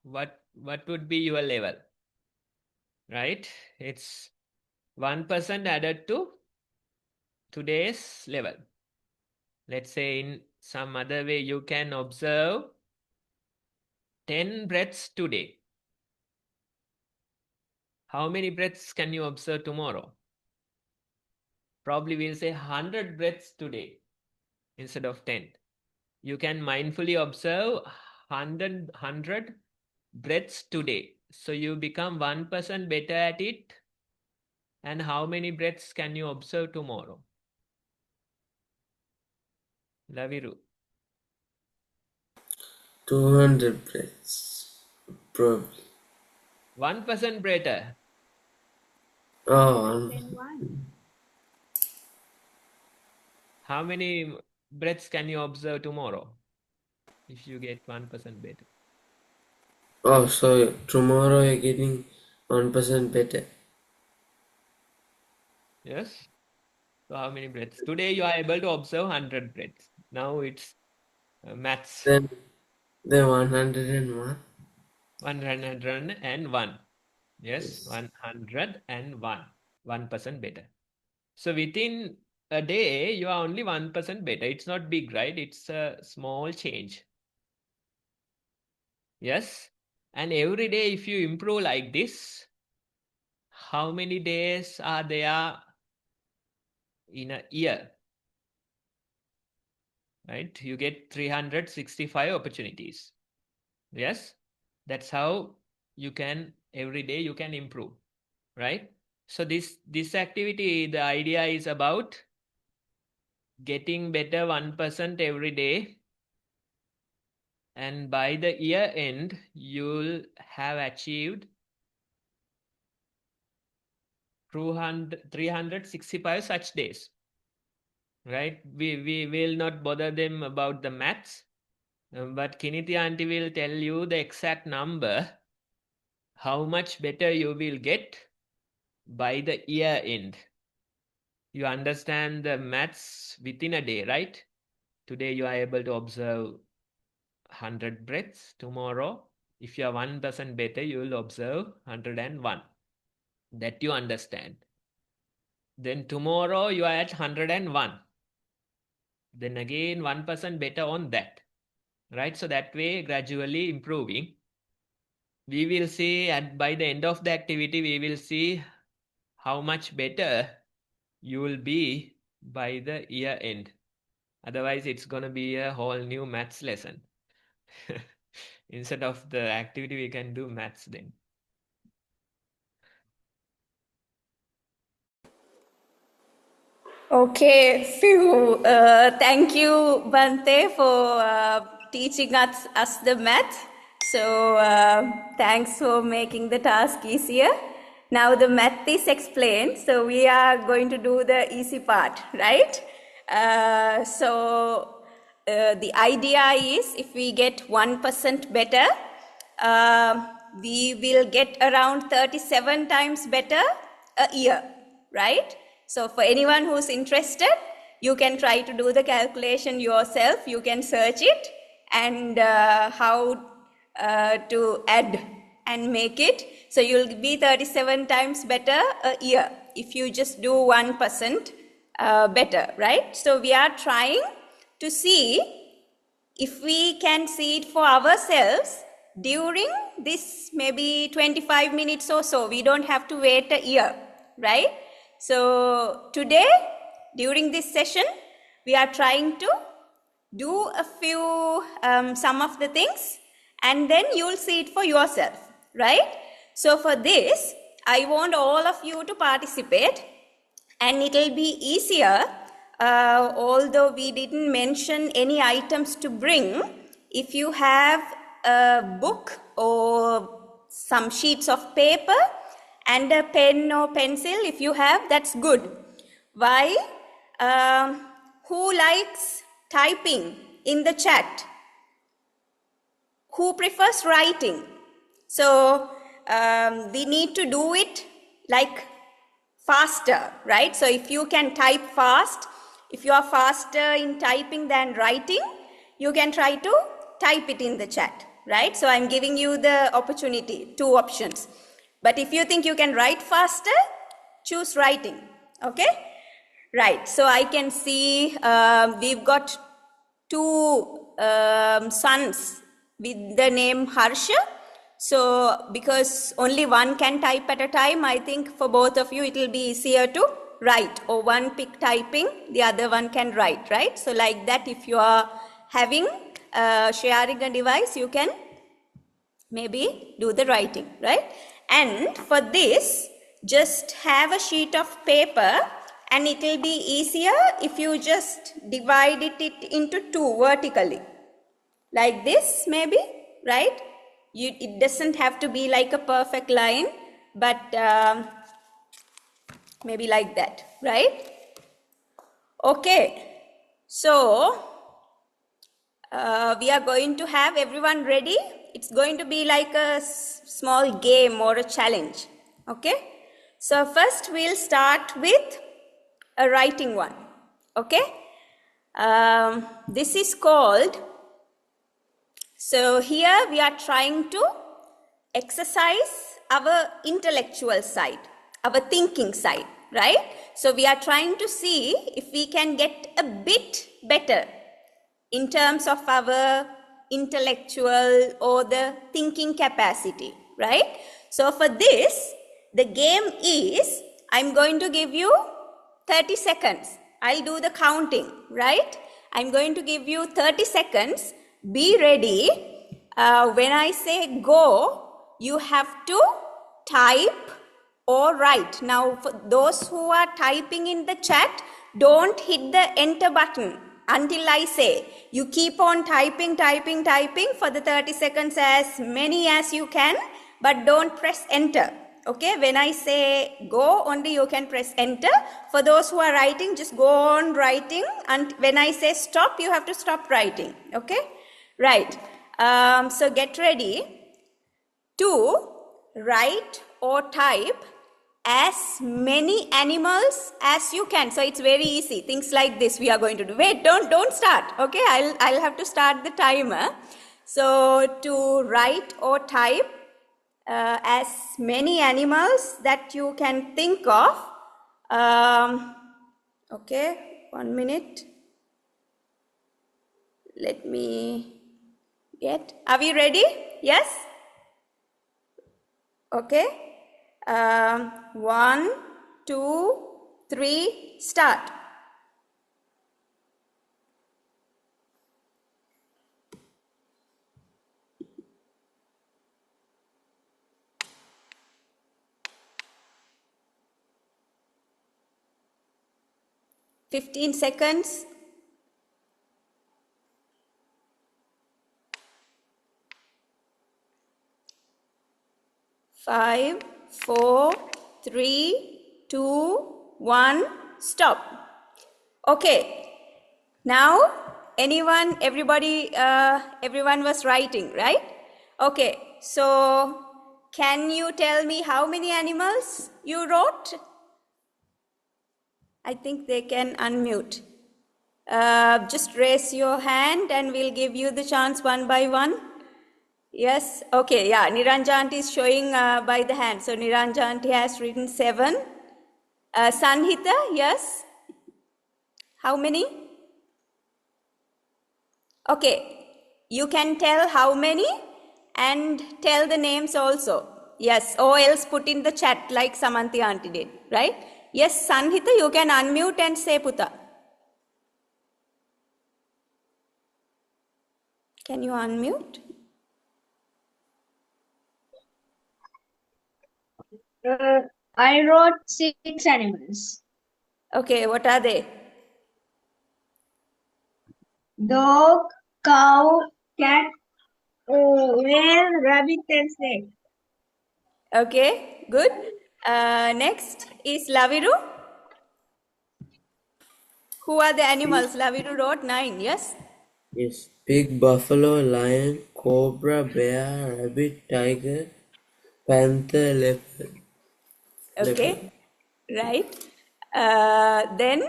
what would be your level, right? It's 1% added to today's level. Let's say in some other way, you can observe 10 breaths today. How many breaths can you observe tomorrow? Probably we'll say 100 breaths today instead of 10. You can mindfully observe 100 breaths today. So you become 1% better at it. And how many breaths can you observe tomorrow? Laviru. 200 breaths, probably. 1% better. Oh, Then one. How many breaths can you observe tomorrow if you get 1% better? oh, so tomorrow you're getting 1% better. Yes? So how many breaths? Today you are able to observe 100 breaths. Now it's maths. Then 101. 101. Yes, 101. 1% better. So within a day, you are only 1% better. It's not big, right? It's a small change. Yes. And every day, if you improve like this, how many days are there in a year? Right? You get 365 opportunities. Yes. That's how you can, every day you can improve. Right? So this activity, the idea is about getting better 1% every day. And by the year end, you'll have achieved 365 such days. Right? We will not bother them about the maths, but Kiniti auntie will tell you the exact number, how much better you will get by the year end. You understand the maths within a day, right? Today you are able to observe 100 breaths. Tomorrow, if you are 1% better, you will observe 101. That you understand. Then tomorrow you are at 101. Then again 1% better on that. Right? So that way, gradually improving. We will see by the end of the activity, we will see how much better you will be by the year end. Otherwise, it's going to be a whole new maths lesson. Instead of the activity, we can do maths then. Okay, phew. Thank you, Bante, for teaching us the math. So thanks for making the task easier. Now the math is explained, so we are going to do the easy part, right? The idea is if we get 1% better, we will get around 37 times better a year, right? So for anyone who's interested, you can try to do the calculation yourself. You can search it and how to add and make it. So you'll be 37 times better a year if you just do 1% better, right? So we are trying to see if we can see it for ourselves during this maybe 25 minutes or so. We don't have to wait a year, right? So today, during this session, we are trying to do a few, some of the things, and then you'll see it for yourself, right? So for this, I want all of you to participate, and it'll be easier, although we didn't mention any items to bring. If you have a book or some sheets of paper and a pen or pencil, if you have, that's good. Why? Who likes typing in the chat? Who prefers writing? So we need to do it like faster, right? So if you can type fast, if you are faster in typing than writing, you can try to type it in the chat, right? So I'm giving you the opportunity, 2 options. But if you think you can write faster, choose writing, okay? Right, so I can see we've got 2 sons with the name Harsha. So because only one can type at a time, I think for both of you it will be easier to write, or one pick typing, the other one can write, right? So like that, if you are having sharing a device, you can maybe do the writing, right? And for this, just have a sheet of paper, and it will be easier if you just divide it into 2 vertically, like this maybe, right? It doesn't have to be like a perfect line, but maybe like that, right? Okay, so we are going to have everyone ready. It's going to be like a small game or a challenge, okay? So first we'll start with a writing one. Okay? This is called, so here we are trying to exercise our intellectual side, our thinking side, right? So we are trying to see if we can get a bit better in terms of our intellectual or the thinking capacity, right? So for this, the game is, I'm going to give you 30 seconds. I'll do the counting, right? I'm going to give you 30 seconds. Be ready. When I say go, you have to type or write. Now, for those who are typing in the chat, don't hit the enter button until I say. You keep on typing for the 30 seconds, as many as you can, but don't press enter. Okay, when I say go, only you can press enter. For those who are writing, just go on writing, and when I say stop, you have to stop writing. Okay, right. So get ready to write or type as many animals as you can. So it's very easy. Things like this we are going to do. Wait, don't start. Okay, I'll have to start the timer. So to write or type as many animals that you can think of. Okay, 1 minute. Let me get. Are we ready? Yes? Okay. 1, 2, 3, start. $15 seconds. 5, 4, 3, 2, 1, stop. Okay, now everyone was writing, right? Okay, so can you tell me how many animals you wrote? I think they can unmute. Just raise your hand and we'll give you the chance one by one. Yes, okay, yeah, Niranjanti is showing by the hand. So Niranjanti has written 7. Sanhita, yes? How many? Okay, you can tell how many and tell the names also. Yes, or else put in the chat like Samanthi auntie did, right? Yes, Sanhita, you can unmute and say Puta. Can you unmute? I wrote 6 animals. Okay, what are they? Dog, cow, cat, whale, rabbit, and snake. Okay, good. Next is Laviru. Who are the animals? Laviru wrote 9, yes? Yes. Pig, buffalo, lion, cobra, bear, rabbit, tiger, panther, leopard. Okay, right. Then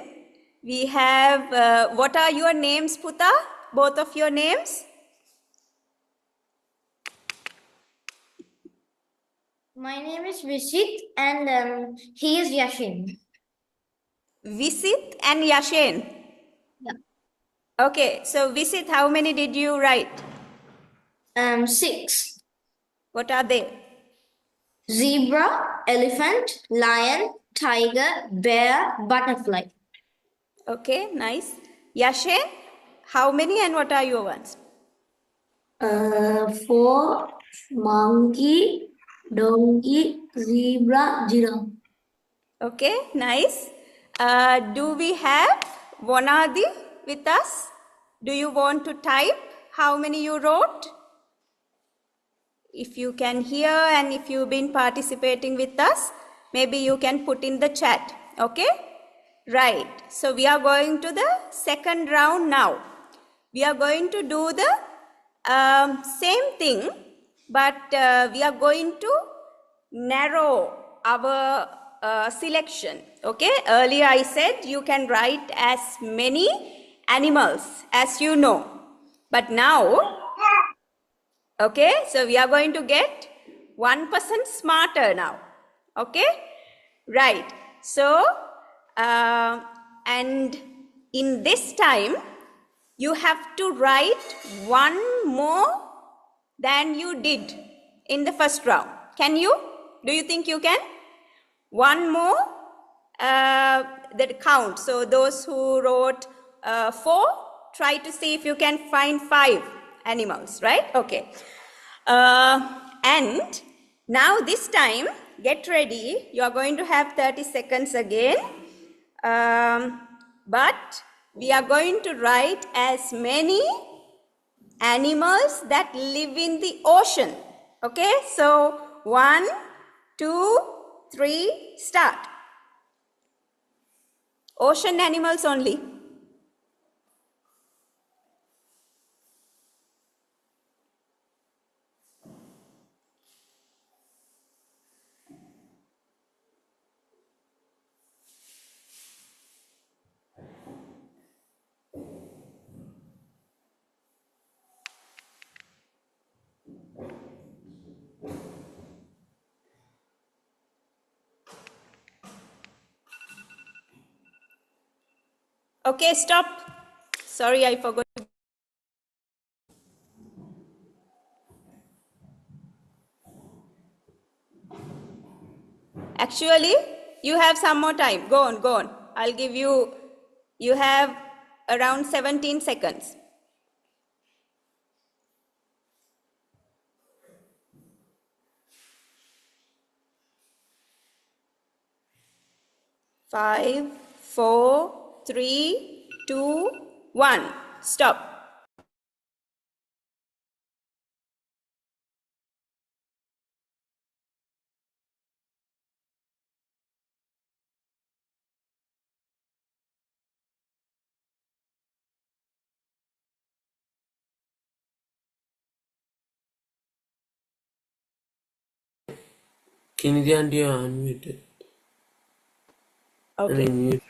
we have, what are your names, Puta? Both of your names? My name is Visit and he is Yashin. Visit and Yashin. Yeah. Okay, so Visit, how many did you write? 6. What are they? Zebra, elephant, lion, tiger, bear, butterfly. Okay, nice. Yashin, how many and what are your ones? 4, monkey, donkey, zebra, giraffe. Okay, nice. Do we have Vonadi with us? Do you want to type how many you wrote? If you can hear and if you've been participating with us, maybe you can put in the chat. Okay? Right. So we are going to the second round now. We are going to do the same thing, but we are going to narrow our selection. Okay, earlier I said you can write as many animals as you know. But now, okay, so we are going to get 1% smarter now. Okay, right. So, and in this time, you have to write one more than you did in the first round. Can you? Do you think you can? One more that count. So those who wrote 4, try to see if you can find 5 animals, right? Okay. And now this time, get ready. You are going to have 30 seconds again. But we are going to write as many animals that live in the ocean. Okay, so 1, 2, 3, start. Ocean animals only. Okay, stop. Sorry, I forgot. Actually, you have some more time. Go on, go on. I'll give you, you have around 17 seconds. 5, 4, 3, 2, 1. Stop. Kennedy auntie, you're unmuted. Okay. Unmuted.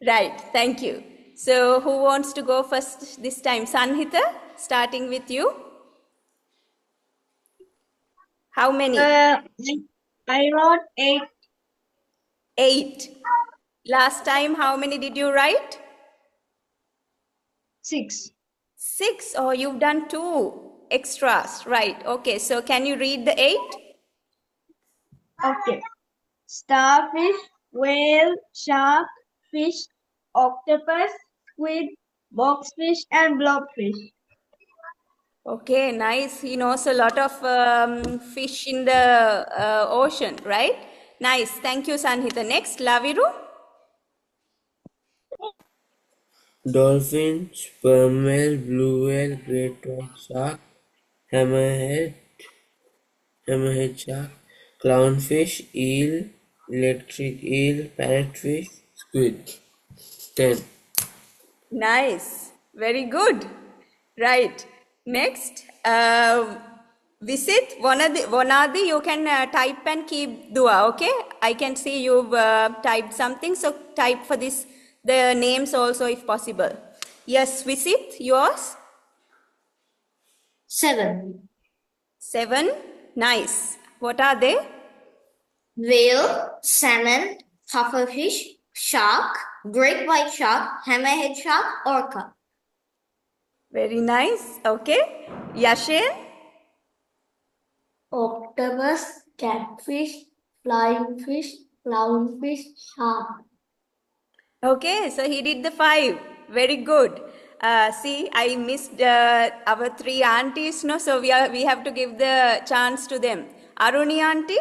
Right, thank you. So who wants to go first this time? Sanhita, starting with you. How many? I wrote 8. 8. Last time, how many did you write? 6. 6. Oh, you've done 2 extras. Right, okay. So can you read the 8? Okay. Starfish, whale, shark, fish, octopus, squid, boxfish, and blobfish. Okay, nice. He knows a lot of fish in the ocean, right? Nice. Thank you, Sanhita. Next, Laviru. Dolphin, sperm whale, blue whale, great white shark, hammerhead shark, clownfish, eel, electric eel, parrotfish, squid. 10. Nice. Very good. Right. Next, Visit, Vonadi, you can type and keep dua, okay? I can see you've typed something, so type for this, the names also if possible. Yes, Visit, yours? 7. 7, nice. What are they? Whale, salmon, pufferfish, shark, great white shark, hammerhead shark, orca. Very nice, okay. Yashin? Octopus, catfish, flying fish, clownfish, shark. Okay, so he did the 5. Very good. See, I missed our 3 aunties, no? So we have to give the chance to them. Aruni auntie,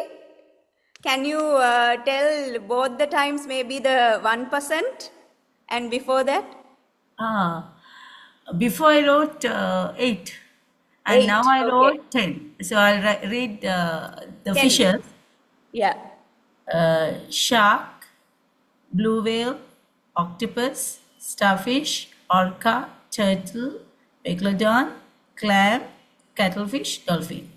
can you tell both the times, maybe the 1% and before that? Before I wrote 8, and 8, now I okay. wrote 10. So I'll read the 10. fishes. Yeah. Shark, blue whale, octopus, starfish, orca, turtle, megalodon, clam, cuttlefish, dolphin.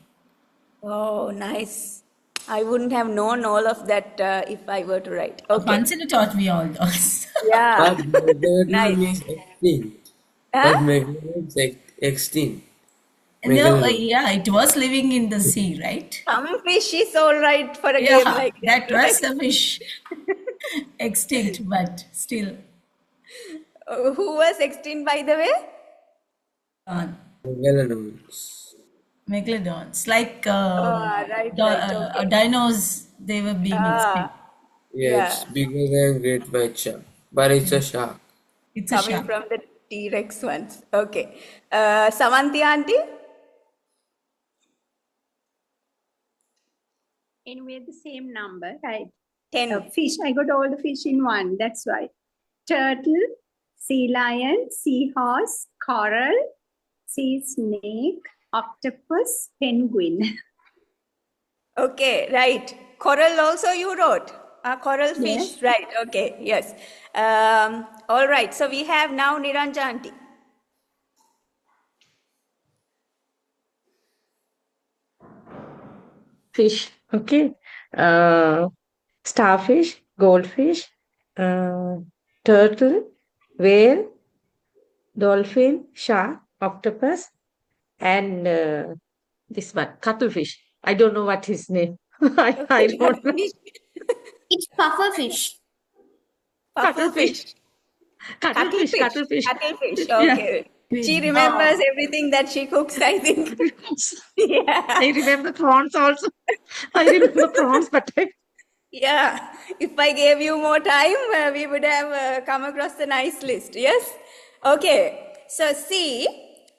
Oh, nice. I wouldn't have known all of that if I were to write. Okay. Pansala taught me all those. Yeah. But megalodon Nice. is extinct. Huh? But megalodon is extinct. No, Megalodon. yeah, it was living in the sea, right? Some fish is all right for a game Yeah, like that that, was a fish. Extinct, but still. right? Who was extinct, by the way? Megalodons. Megalodons, like Right, okay. dinos, they were being extinct. Yeah, Yeah, it's bigger than great white shark. But it's a shark. It's a coming shark. from the T-Rex ones. Okay. Samanthi auntie? Anyway, the same number, right? 10. Fish, I got all the fish in one, that's why. Turtle, sea lion, seahorse, coral, sea snake, octopus, penguin. Okay, right. Coral also you wrote. Coral fish, Yes. right? Okay, yes. All right. So we have now Niranja auntie. Fish. Okay. Starfish, goldfish, turtle, whale, dolphin, shark, octopus, and this one, cuttlefish. I don't know what his name. I don't know. It's pufferfish. Pufferfish. Cuttlefish. Cuttlefish. Cuttlefish. Yeah. Okay. She remembers everything that she cooks, I think. Yeah. I remember prawns also. I remember prawns, but Yeah. If I gave you more time, we would have come across a nice list. Yes? Okay. So see,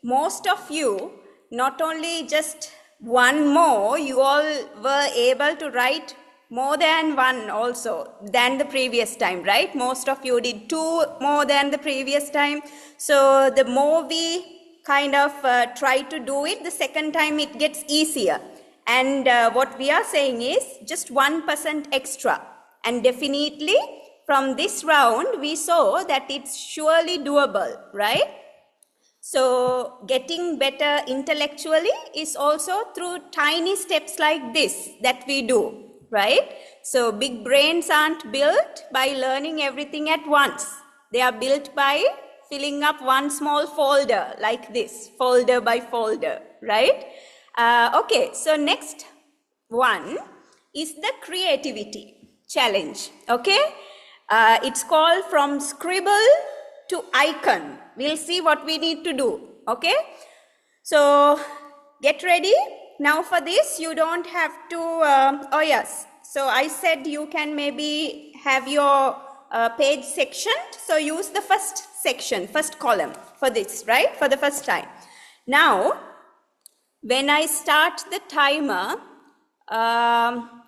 most of you, not only just one more, you all were able to write more than one also than the previous time, right? Most of you did 2 more than the previous time. So the more we kind of try to do it, the second time it gets easier. And what we are saying is just 1% extra. And definitely from this round, we saw that it's surely doable, right? So getting better intellectually is also through tiny steps like this that we do, right? So big brains aren't built by learning everything at once. They are built by filling up one small folder like this, folder by folder, right? Okay, so next one is the creativity challenge, okay? It's called from scribble to icon. We'll see what we need to do, okay? So get ready. Now for this, you don't have to, oh yes. So I said you can maybe have your page sectioned. So use the first section, first column for this, right? For the first time. Now, when I start the timer,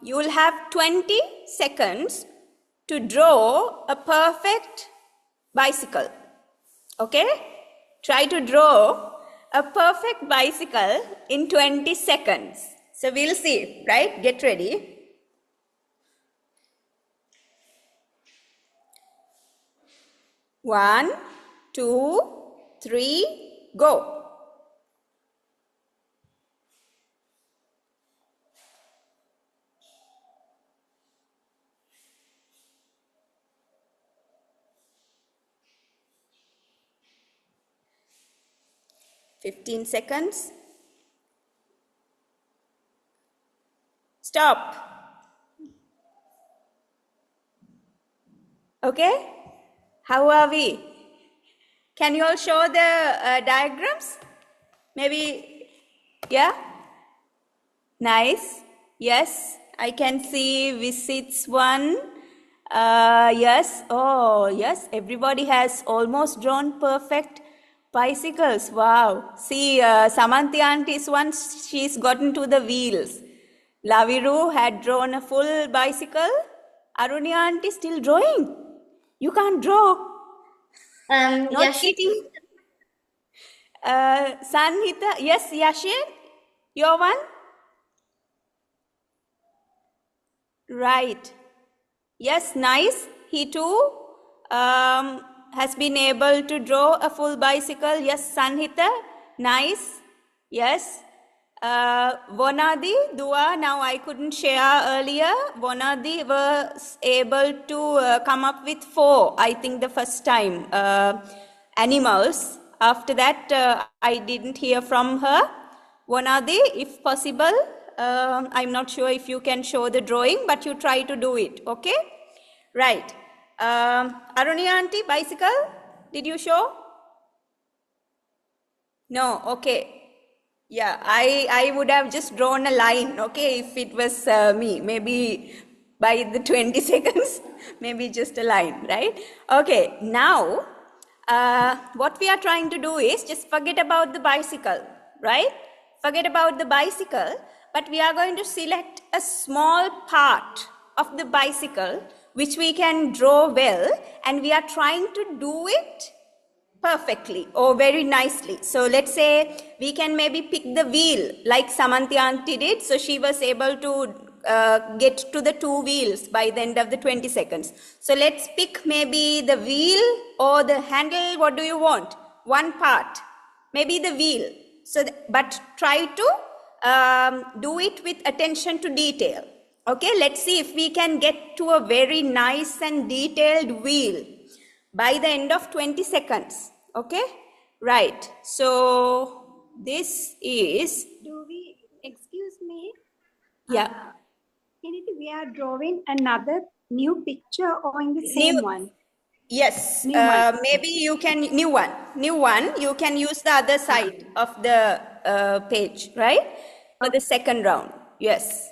you will have 20 seconds to draw a perfect bicycle. Okay? Try to draw a perfect bicycle in 20 seconds. So we'll see, right? Get ready. One, two, three, go. $15 seconds. Stop. Okay? How are we? Can you all show the diagrams? Maybe, yeah? Nice. Yes, I can see visits one. Yes, oh, yes, everybody has almost drawn perfect bicycles. Wow. See, Samanthi auntie's one, she's gotten to the wheels. Laviru had drawn a full bicycle. Aruni auntie still drawing. You can't draw. Not Yashin, getting. Sanhita, yes, Yashin, your one? Right. Yes, nice. He too has been able to draw a full bicycle. Yes, Sanhita, nice. Yes. Vonadi, Dua, now I couldn't share earlier. Vonadi was able to come up with 4, I think the first time, animals. After that, I didn't hear from her. Vonadi, if possible, I'm not sure if you can show the drawing, but you try to do it, okay? Right. Aruni auntie, bicycle, did you show? No, okay. Yeah, I would have just drawn a line, okay, if it was me, maybe by the 20 seconds, maybe just a line, right? Okay, now what we are trying to do is just forget about the bicycle, right? Forget about the bicycle, but we are going to select a small part of the bicycle which we can draw well, and we are trying to do it perfectly or very nicely. So let's say we can maybe pick the wheel like Samanthi auntie did. So she was able to get to the 2 wheels by the end of the 20 seconds. So let's pick maybe the wheel or the handle. What do you want? One part, maybe the wheel. So, but try to do it with attention to detail. Okay, let's see if we can get to a very nice and detailed wheel by the end of 20 seconds. Okay, right. So this is, Excuse me, yeah, we are drawing another new picture or in the same one? Yes, New one. maybe you can, new one, you can use the other side of the page, right? For the second round, yes.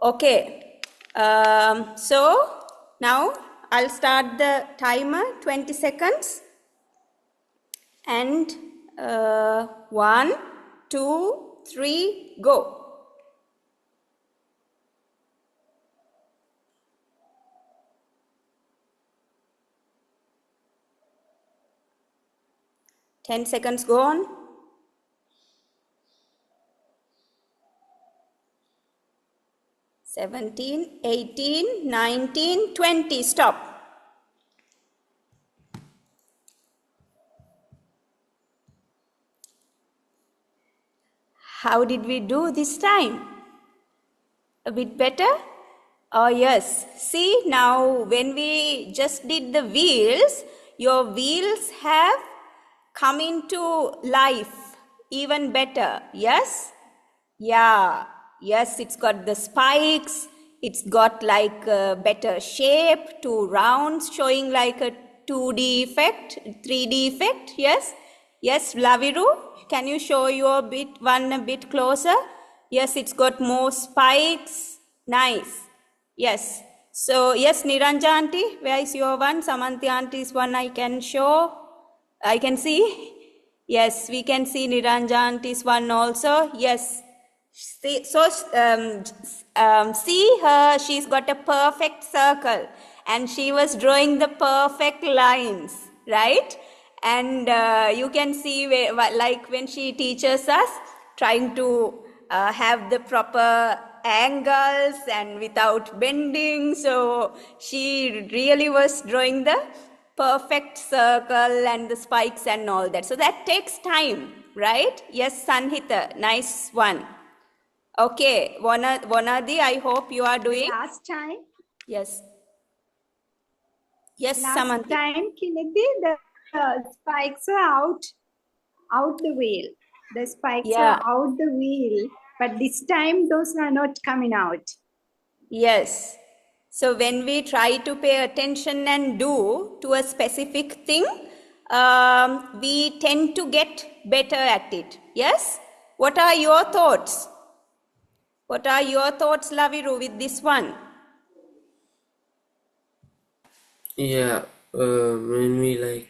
Okay, so now I'll start the timer, 20 seconds. And 1, 2, 3, go. Ten seconds gone. 17, 18, 19, 20, stop. How did we do this time? A bit better? Oh yes, see now when we just did the wheels, your wheels have come into life even better, yes? Yeah, yes, it's got the spikes, it's got like a better shape, 2 rounds showing like a 2D effect, 3D effect, yes? Yes, Laviru, can you show your one a bit closer? Yes, it's got more spikes, nice, yes. So, yes, Niranja auntie, where is your one? Samanthi auntie's one I can show, I can see. Yes, we can see Niranja auntie's one also, yes. See, so see her, she's got a perfect circle and she was drawing the perfect lines, right? And you can see where, like when she teaches us, trying to have the proper angles and without bending. So she really was drawing the perfect circle and the spikes and all that. So that takes time, right? Yes, Sanhita, nice one. Okay, Vonadi, I hope you are doing. Last time? Yes. Yes, Last Samanthi. time, Kennedy, the spikes were out the wheel. The spikes were out the wheel. But this time, those are not coming out. Yes. So when we try to pay attention and do to a specific thing, we tend to get better at it. Yes? What are your thoughts? What are your thoughts, Laviru, with this one? Yeah, when we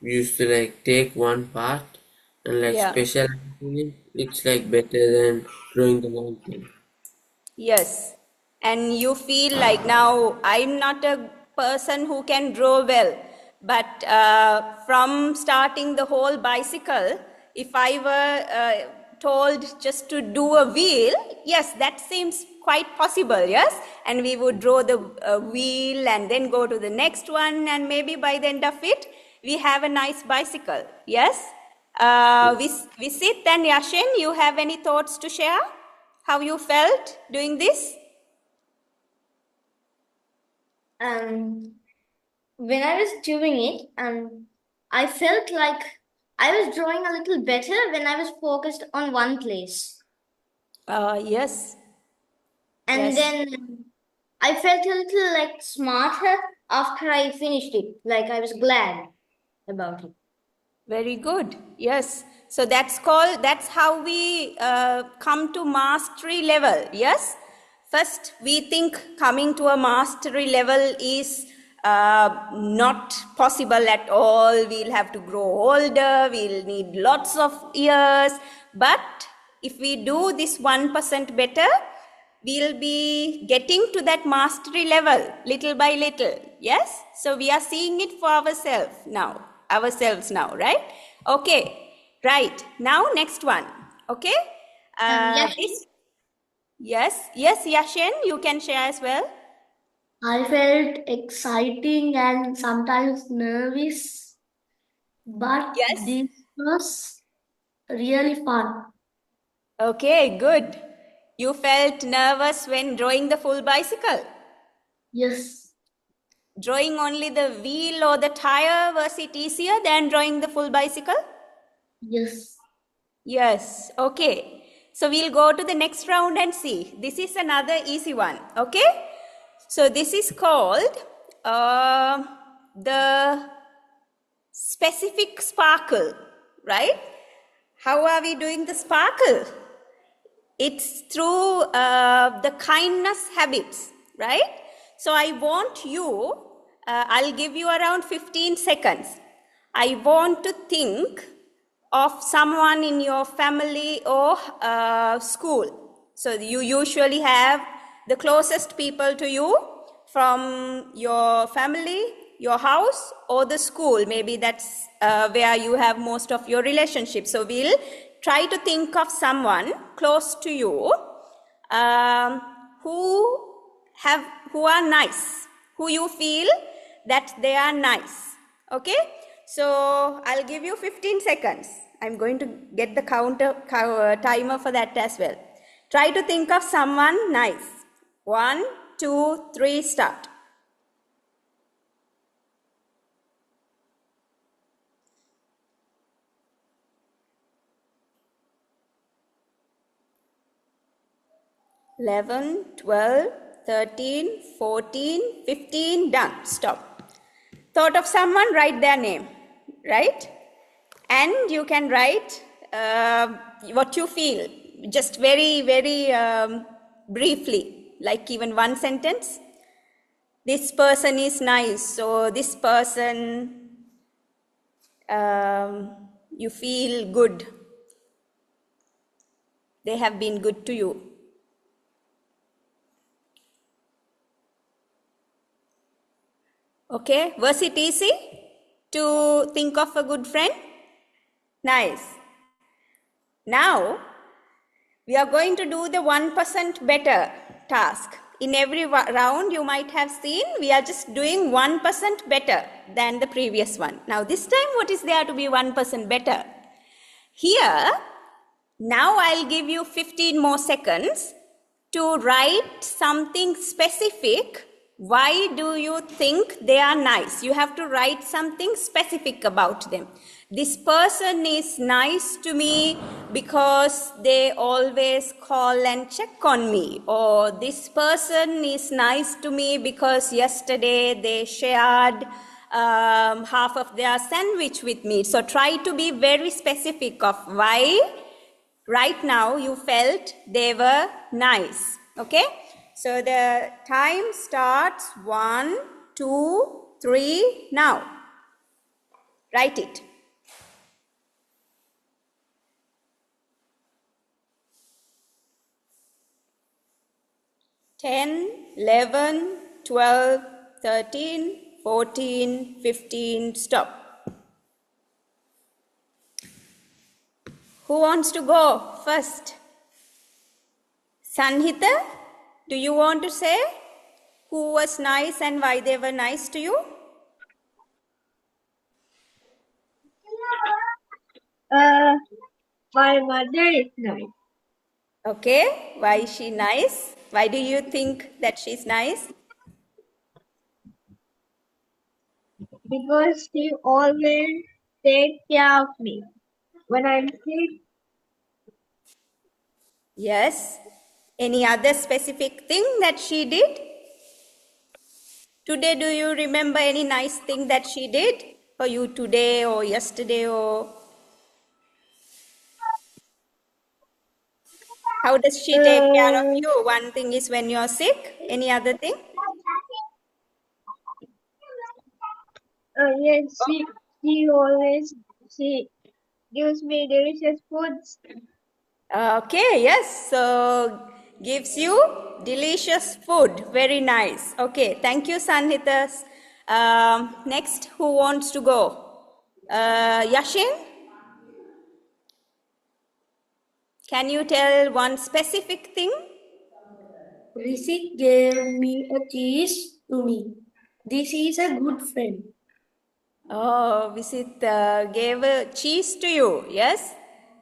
used to take one part and specialize in it, it's better than drawing the whole thing. Yes, and you feel like now I'm not a person who can draw well, but from starting the whole bicycle, if I were told just to do a wheel, yes, that seems quite possible, yes? And we would draw the wheel and then go to the next one, and maybe by the end of it, we have a nice bicycle, yes? Visit and Yashin, you have any thoughts to share? How you felt doing this? When I was doing it, I felt like I was drawing a little better when I was focused on one place. Yes. And Yes. then I felt a little like smarter after I finished it. Like I was glad about it. Very good. Yes. So that's how we come to mastery level. Yes. First, we think coming to a mastery level is not possible at all. We'll have to grow older. We'll need lots of years. But if we do this 1% better, we'll be getting to that mastery level little by little. Yes. So we are seeing it for ourselves now, right? Okay. Right. Now next one. Okay. Yes, Yashin, you can share as well. I felt exciting and sometimes nervous, but Yes. this was really fun. Okay, good. You felt nervous when drawing the full bicycle? Yes. Drawing only the wheel or the tire, was it easier than drawing the full bicycle? Yes. Yes. Okay. So we'll go to the next round and see. This is another easy one. Okay. So this is called the specific sparkle, right? How are we doing the sparkle? It's through the kindness habits, right? So I want you, I'll give you around 15 seconds. I want to think of someone in your family or school. So you usually have the closest people to you from your family, your house, or the school. Maybe that's where you have most of your relationships. So we'll try to think of someone close to you who are nice, who you feel that they are nice. Okay? So I'll give you 15 seconds. I'm going to get the timer for that as well. Try to think of someone nice. 1, 2, 3, start. "11, 12, 13, 14, 15, done. Stop. Thought of someone, write their name, right? And you can write what you feel, just very, very briefly, like even one sentence. This person is nice, so this person, you feel good. They have been good to you. Okay, was it easy to think of a good friend? Nice. Now, we are going to do the 1% better task. In every round, you might have seen, we are just doing 1% better than the previous one. Now, this time, what is there to be 1% better? Here, now I'll give you 15 more seconds to write something specific. Why do you think they are nice? You have to write something specific about them. This person is nice to me because they always call and check on me. Or this person is nice to me because yesterday they shared half of their sandwich with me. So try to be very specific of why right now you felt they were nice. Okay? So the time starts 1, 2, 3, now. Write it. "10, 11, 12, 13, 14, 15, stop. Who wants to go first? Sanhita, do you want to say who was nice and why they were nice to you? My mother is nice Okay, why is she nice? Why do you think that she's nice? because she always takes care of me. When I'm sick, Yes. Any other specific thing that she did? Today, do you remember any nice thing that she did for you today or yesterday, or how does she take care of uh, you? One thing is when you're sick. Any other thing? yes, she always she gives me delicious foods. Okay, yes. So gives you delicious food. Very nice. Okay, thank you, Sanhitas. Next, who wants to go? Yashin, can you tell one specific thing? Rishi gave me a cheese to me. This is a good friend. Oh, Visit gave a cheese to you, yes?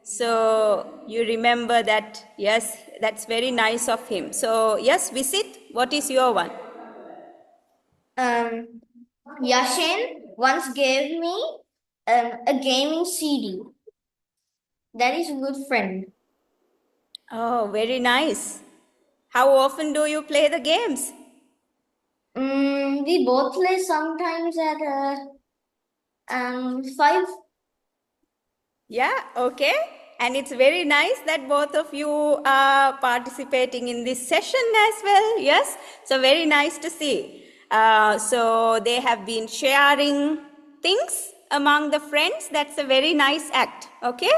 So you remember that, yes, that's very nice of him. So, yes, Visit, what is your one? Yashin once gave me a gaming CD. That is a good friend. Oh, very nice. How often do you play the games? We both play sometimes at 5. Yeah, okay. And it's very nice that both of you are participating in this session as well. Yes, so very nice to see. So they have been sharing things among the friends. That's a very nice act. Okay,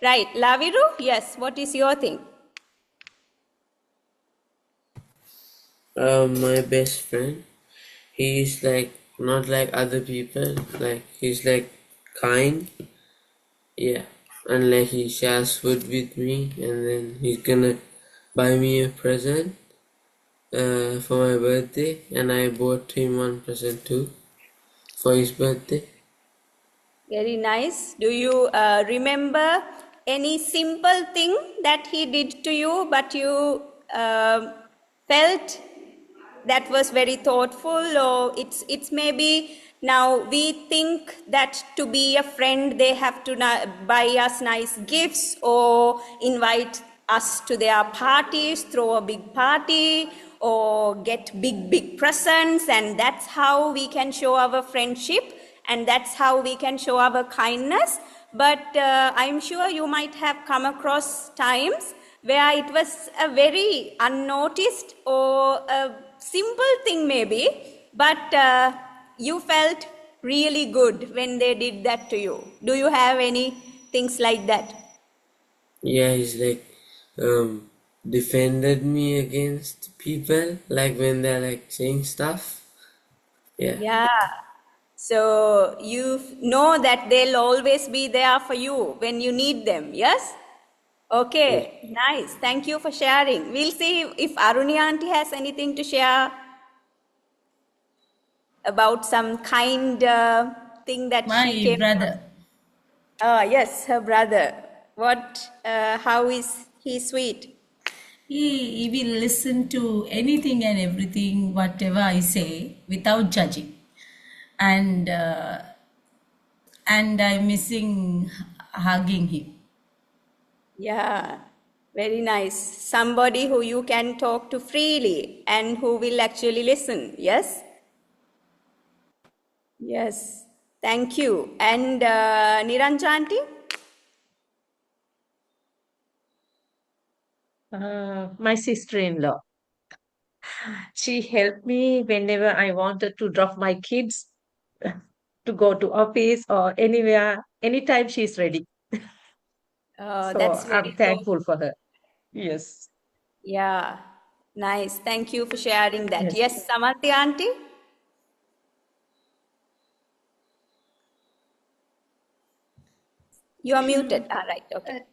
right. Laviru, yes, what is your thing? My best friend, he's like not like other people, like he's like kind, yeah, and like he shares food with me, and then he's gonna buy me a present for my birthday, and I bought him one present too for his birthday. Very nice. Do you remember any simple thing that he did to you, but you felt that was very thoughtful? Or it's maybe now we think that to be a friend they have to buy us nice gifts or invite us to their parties, throw a big party, or get big presents, and that's how we can show our friendship, and that's how we can show our kindness. But I'm sure you might have come across times where it was a very unnoticed or a simple thing maybe, but you felt really good when they did that to you. Do you have any things like that? Yeah, he's like defended me against people, like when they're like saying stuff. Yeah. Yeah. So you know that they'll always be there for you when you need them, yes? Yeah. Okay, nice. Thank you for sharing. We'll see if Aruni auntie has anything to share about some kind thing that she My came across. brother, Yes, her brother. What? How is he sweet? he will listen to anything and everything, whatever I say, without judging. And I'm missing hugging him. Yeah, very nice. Somebody who you can talk to freely and who will actually listen. Yes? Yes. Thank you. And Niranja auntie? My sister-in-law. She helped me whenever I wanted to drop my kids to go to office or anywhere. Anytime she's ready. So That's I'm very thoughtful. thankful for her. Yes. Yeah, nice. Thank you for sharing that. Yes. Yes, Samanthi auntie? You are muted. All right, okay.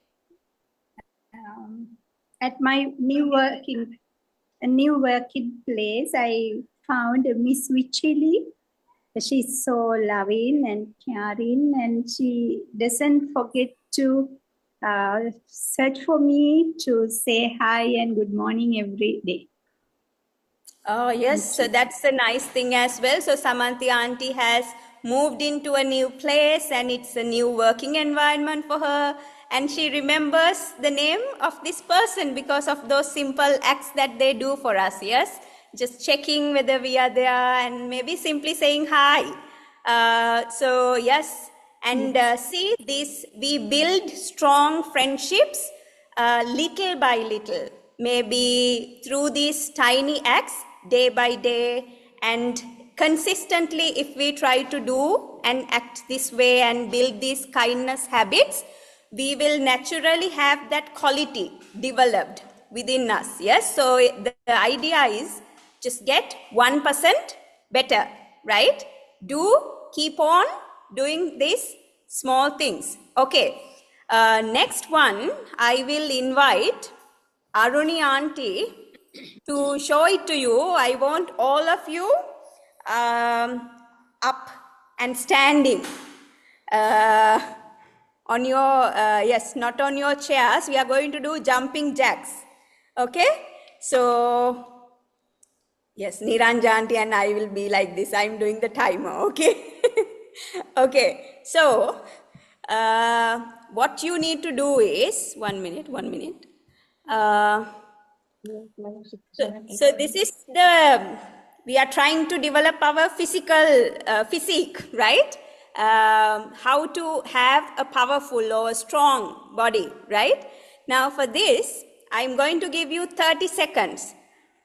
At my new working place, I found Miss Wichili. She's so loving and caring, and she doesn't forget to search for me to say hi and good morning every day. Oh, yes. So that's a nice thing as well. So Samanthi auntie has moved into a new place and it's a new working environment for her. And she remembers the name of this person because of those simple acts that they do for us. Yes. Just checking whether we are there and maybe simply saying hi. So yes. And see this, we build strong friendships little by little, maybe through these tiny acts, day by day, and consistently. If we try to do and act this way and build these kindness habits, we will naturally have that quality developed within us. Yes, so the idea is just get 1% better, right? Keep on doing these small things. Okay. Next one, I will invite Aruni auntie to show it to you. I want all of you up and standing on your, yes, not on your chairs. We are going to do jumping jacks. Okay. So, yes, Niranja auntie and I will be like this. I'm doing the timer. Okay. Okay. So, what you need to do is 1 minute. So this is we are trying to develop our physique, right? How to have a powerful or a strong body, right? Now for this, I'm going to give you 30 seconds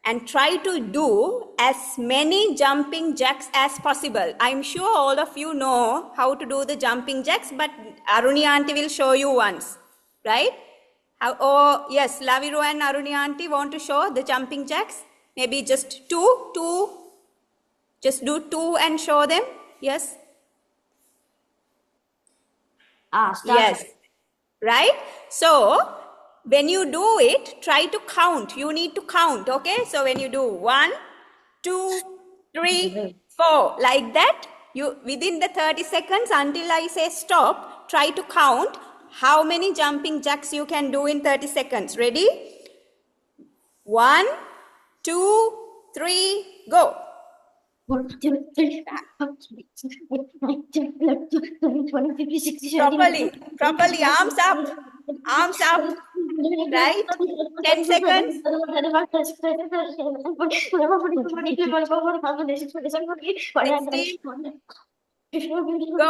and try to do as many jumping jacks as possible. I'm sure all of you know how to do the jumping jacks, but Aruni auntie will show you once, right? Yes, Laviru and Aruni auntie want to show the jumping jacks. Maybe just two. Just do 2 and show them. Yes. Yes. Right? So, when you do it, try to count. You need to count, okay? So, when you do 1, 2, 3, 4, like that, you within the 30 seconds until I say stop, try to count how many jumping jacks you can do in 30 seconds. Ready? 1, 2, 3, go. Properly, arms up, right? 10 seconds. Go on.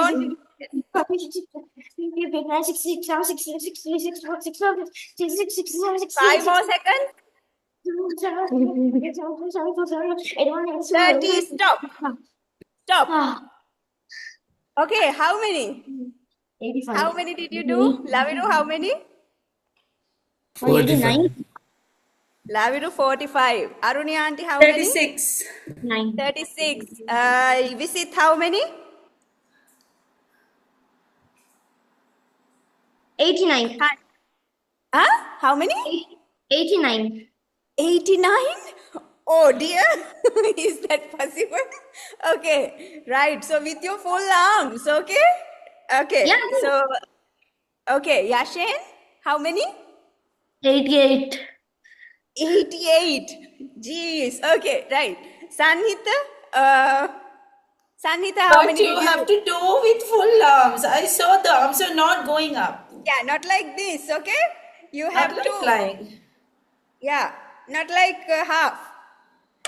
5 more seconds. 30, stop. Okay, how many? 85. How many did you do? Laviru, how many? 45. Laviru, 45. Aruni auntie, how 36. many? 36. Visit, how many? 89. How many? 89. 89? Oh dear, is that possible? Okay, right. So with your full arms, okay? Okay, yeah. So, okay, Yashin, how many? 88. 88. Jeez, okay, right. Sanhita, how many? What you have to do with full arms? I saw the arms are not going up. Yeah, not like this, okay? You have not to. Like flying. Yeah, not like half.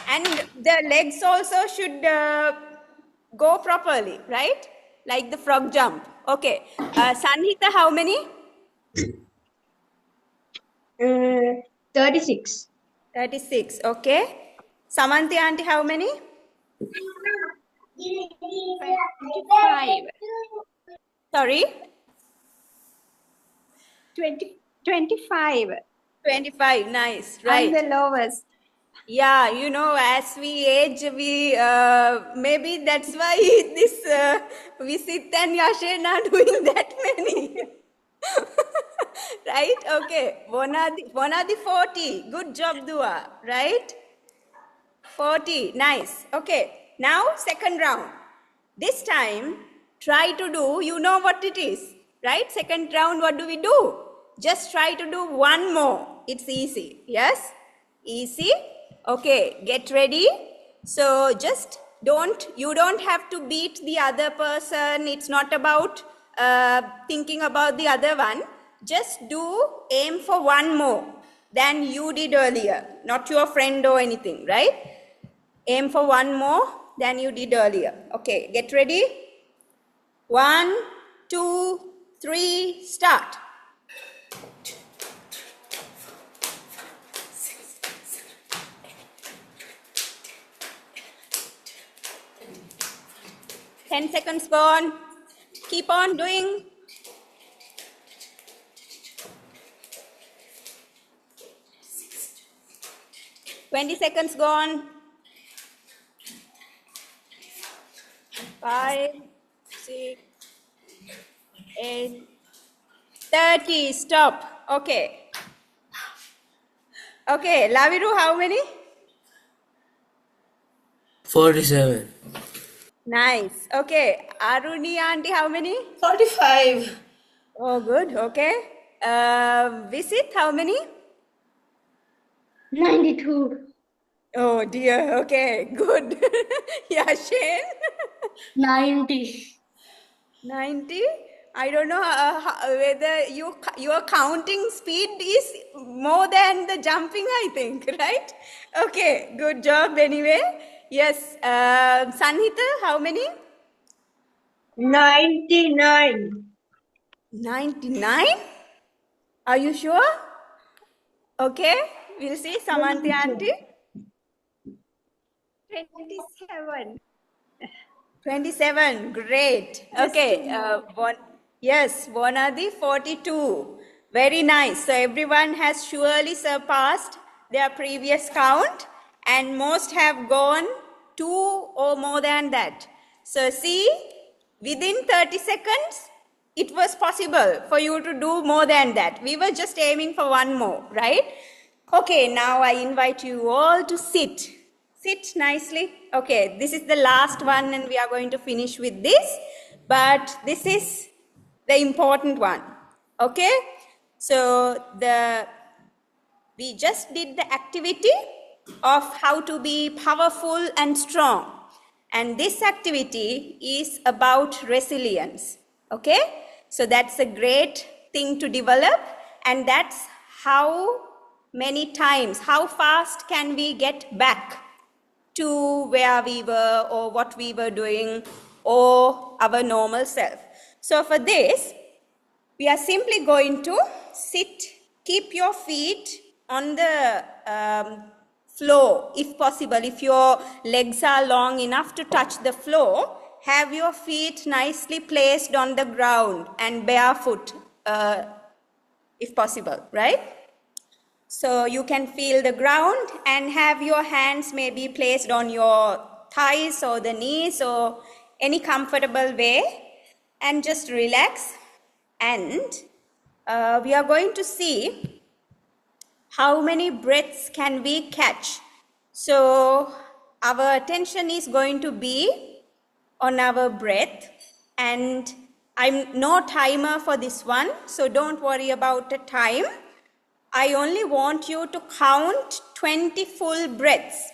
And the legs also should go properly, right? Like the frog jump. Okay. Sanhita, how many? 36. 36, okay. Samanthi auntie, how many? 25. Sorry? 25. 25, nice, right. I'm the lowest. Yeah, you know, as we age, we maybe that's why this Visit and Yashin are doing that many. Right? Okay. Bonadi 40. Good job, Dua. Right? 40. Nice. Okay. Now, second round. This time, try to do, you know what it is? right? Second round, what do we do? Just try to do one more. It's easy. Yes? Easy. Okay, get ready. So just you don't have to beat the other person. It's not about thinking about the other one. Just aim for one more than you did earlier. Not your friend or anything, right? Aim for one more than you did earlier. Okay, get ready. 1, 2, 3, start. Ten seconds gone. Keep on doing. $20 seconds gone. 5, 6, 8, 30. Stop. Okay. Okay, Laviru, how many? 47. Nice. Okay. Aruni auntie, how many? 45. Oh, good. Okay. Visit, how many? 92. Oh dear. Okay, good. Yeah, Shane. 90. 90. I don't know whether your counting speed is more than the jumping, I think, right? Okay, good job anyway. Yes. Sanhita, how many? 99. 99? Are you sure? Okay, we'll see. Samanthi auntie. 27. 27, great. Okay, yes, Vonadi 42. Very nice. So everyone has surely surpassed their previous count and most have gone 2 or more than that. So see, within 30 seconds, it was possible for you to do more than that. We were just aiming for one more, right? Okay, now I invite you all to sit. Sit nicely. Okay, this is the last one and we are going to finish with this. But this is the important one. Okay? So we just did the activity of how to be powerful and strong. And this activity is about resilience. Okay? So that's a great thing to develop. And that's how many times, how fast can we get back to where we were or what we were doing or our normal self. So for this, we are simply going to sit, keep your feet on the floor if possible. If your legs are long enough to touch the floor, have your feet nicely placed on the ground and barefoot if possible, right? So you can feel the ground and have your hands maybe placed on your thighs or the knees or any comfortable way and just relax. And we are going to see how many breaths can we catch. So our attention is going to be on our breath, and I'm no timer for this one, so don't worry about the time. I only want you to count 20 full breaths.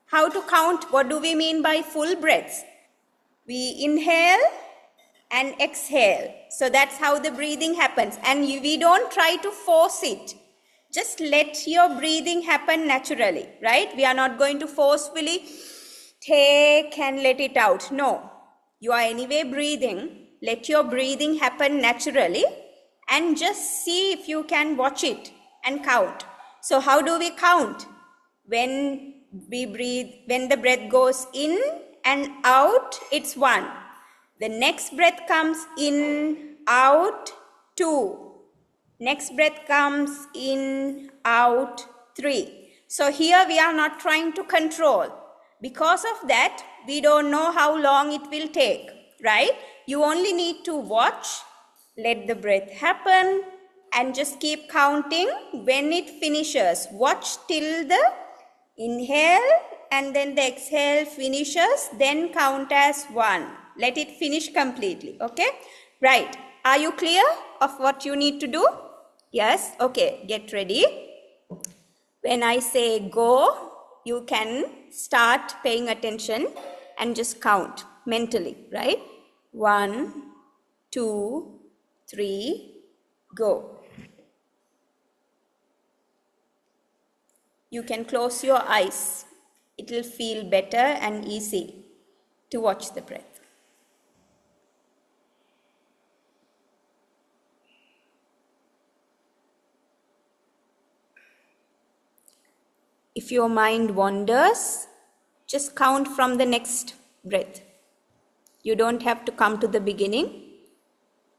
How to count? What do we mean by full breaths? We inhale and exhale. So that's how the breathing happens. And we don't try to force it. Just let your breathing happen naturally, right? We are not going to forcefully take and let it out. No. You are anyway breathing. Let your breathing happen naturally and just see if you can watch it and count. So how do we count? When we breathe, when the breath goes in and out, it's 1. The next breath comes in, out, 2. Next breath comes in, out, 3. So here we are not trying to control. Because of that, we don't know how long it will take, right? You only need to watch, let the breath happen, and just keep counting when it finishes. Watch till the inhale and then the exhale finishes, then count as 1. Let it finish completely, okay? Right. Are you clear of what you need to do? Yes? Okay, get ready. When I say go, you can start paying attention and just count mentally, right? 1, 2, 3, go. You can close your eyes. It will feel better and easy to watch the breath. If your mind wanders, just count from the next breath. You don't have to come to the beginning.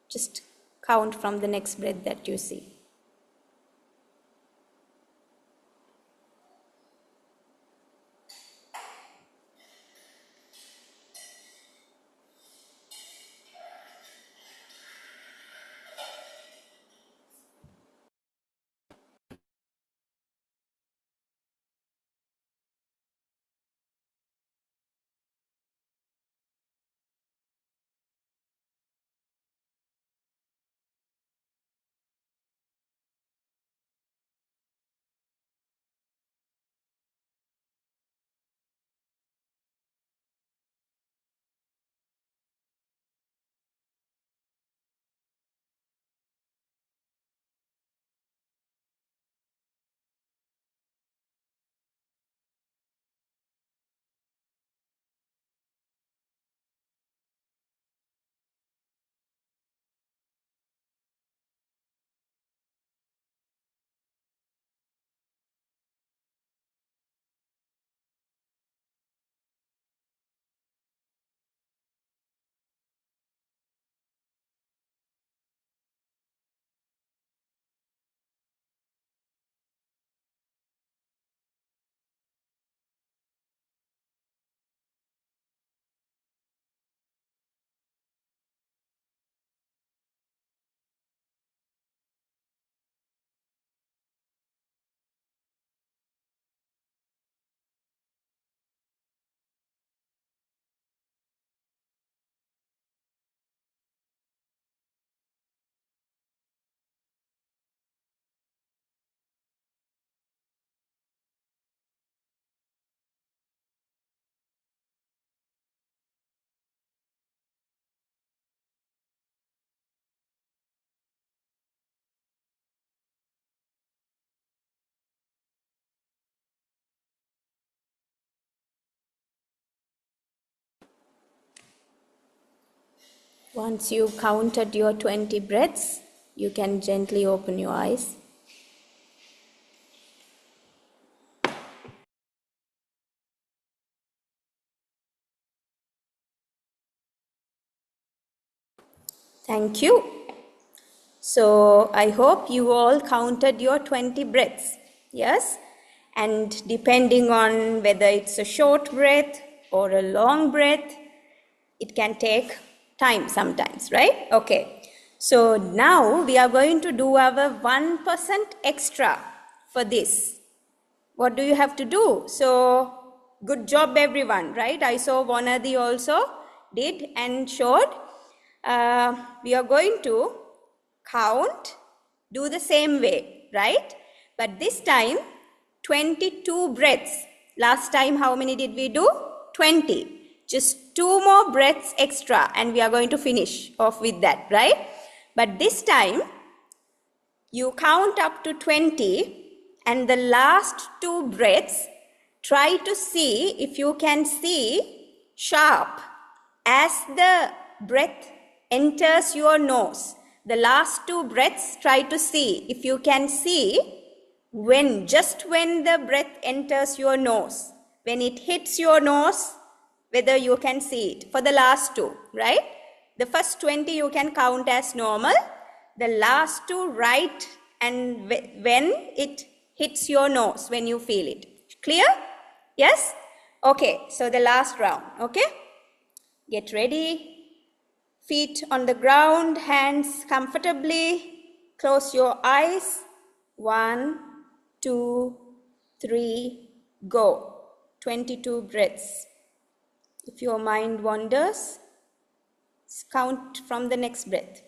Just count from the next breath that you see. Once you've counted your 20 breaths, you can gently open your eyes. Thank you. So I hope you all counted your 20 breaths. Yes? And depending on whether it's a short breath or a long breath, it can take time sometimes, right? Okay. So now we are going to do our 1% extra for this. What do you have to do? So good job everyone, right? I saw Vanadi also did and showed. We are going to count, do the same way, right? But this time 22 breaths. Last time how many did we do? 20. Just 2 more breaths extra and we are going to finish off with that, right? But this time you count up to 20 and the last 2 breaths, try to see if you can see sharp as the breath enters your nose. The last 2 breaths, try to see if you can see just when the breath enters your nose, when it hits your nose, whether you can see it for the last 2, right? The first 20 you can count as normal. The last 2 right and when it hits your nose, when you feel it. Clear? Yes? Okay, so the last round, okay? Get ready. Feet on the ground, hands comfortably. Close your eyes. 1, 2, 3, go. 22 breaths. If your mind wanders, count from the next breath.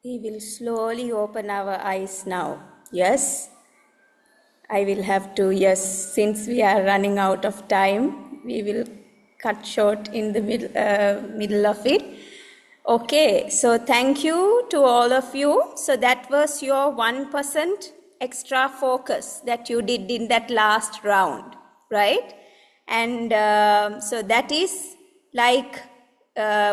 We will slowly open our eyes now. Yes, I will have to, yes, since we are running out of time, we will cut short in the middle of it. Okay, so thank you to all of you. So that was your 1% extra focus that you did in that last round, right? And so that is like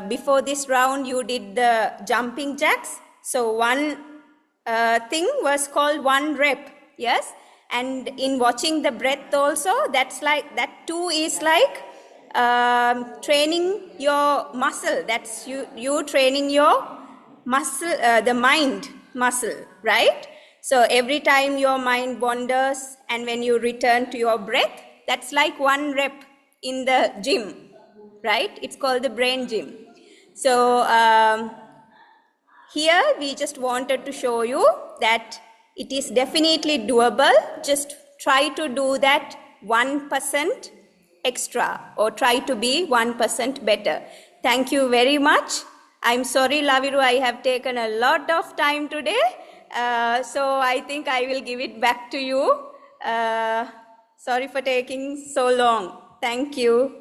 before this round you did the jumping jacks. So one thing was called one rep, yes? And in watching the breath also, that's like, that too is like training your muscle. That's you training your muscle, the mind muscle, right? So every time your mind wanders and when you return to your breath, that's like one rep in the gym, right? It's called the brain gym. So here we just wanted to show you that it is definitely doable. Just try to do that 1% extra, or try to be 1% better. Thank you very much. I'm sorry, Laviru, I have taken a lot of time today. So I think I will give it back to you. Sorry for taking so long. Thank you.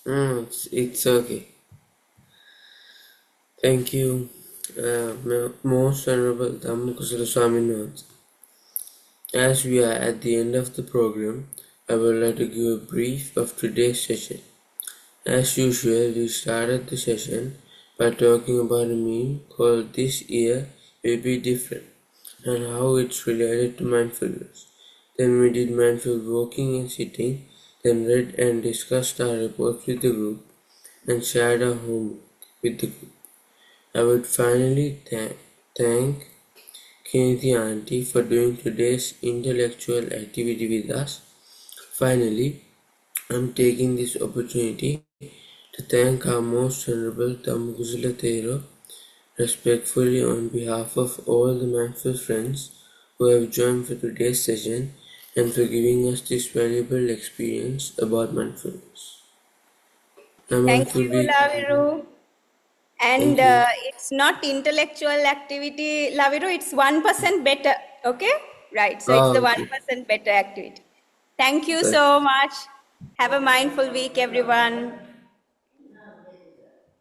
It's okay. Thank you, Most Honorable Dhammakusala Swaminathan. As we are at the end of the program, I would like to give a brief of today's session. As usual, we started the session by talking about a meme called "This Year Will Be Different" and how it's related to mindfulness. Then we did mindful walking and sitting, then read and discussed our reports with the group, and shared our homework with the group. I would finally thank Kennedy Auntie for doing today's intellectual activity with us. Finally, I'm taking this opportunity to thank our Most Honorable Dhammakusala Thero respectfully on behalf of all the mindful friends who have joined for today's session and for giving us this valuable experience about mindfulness. Thank you, Laviru. And Thank you. it's not intellectual activity, Laviru, it's 1% better, okay? Right, so it's the Okay. 1% better activity. Thank you Right. so much. Have a mindful week, everyone.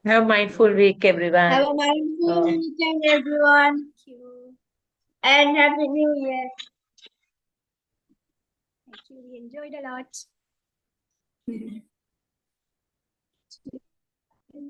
Have a mindful week, everyone. Have a mindful weekend, everyone. Thank you. And Happy New Year. Actually, we enjoyed a lot.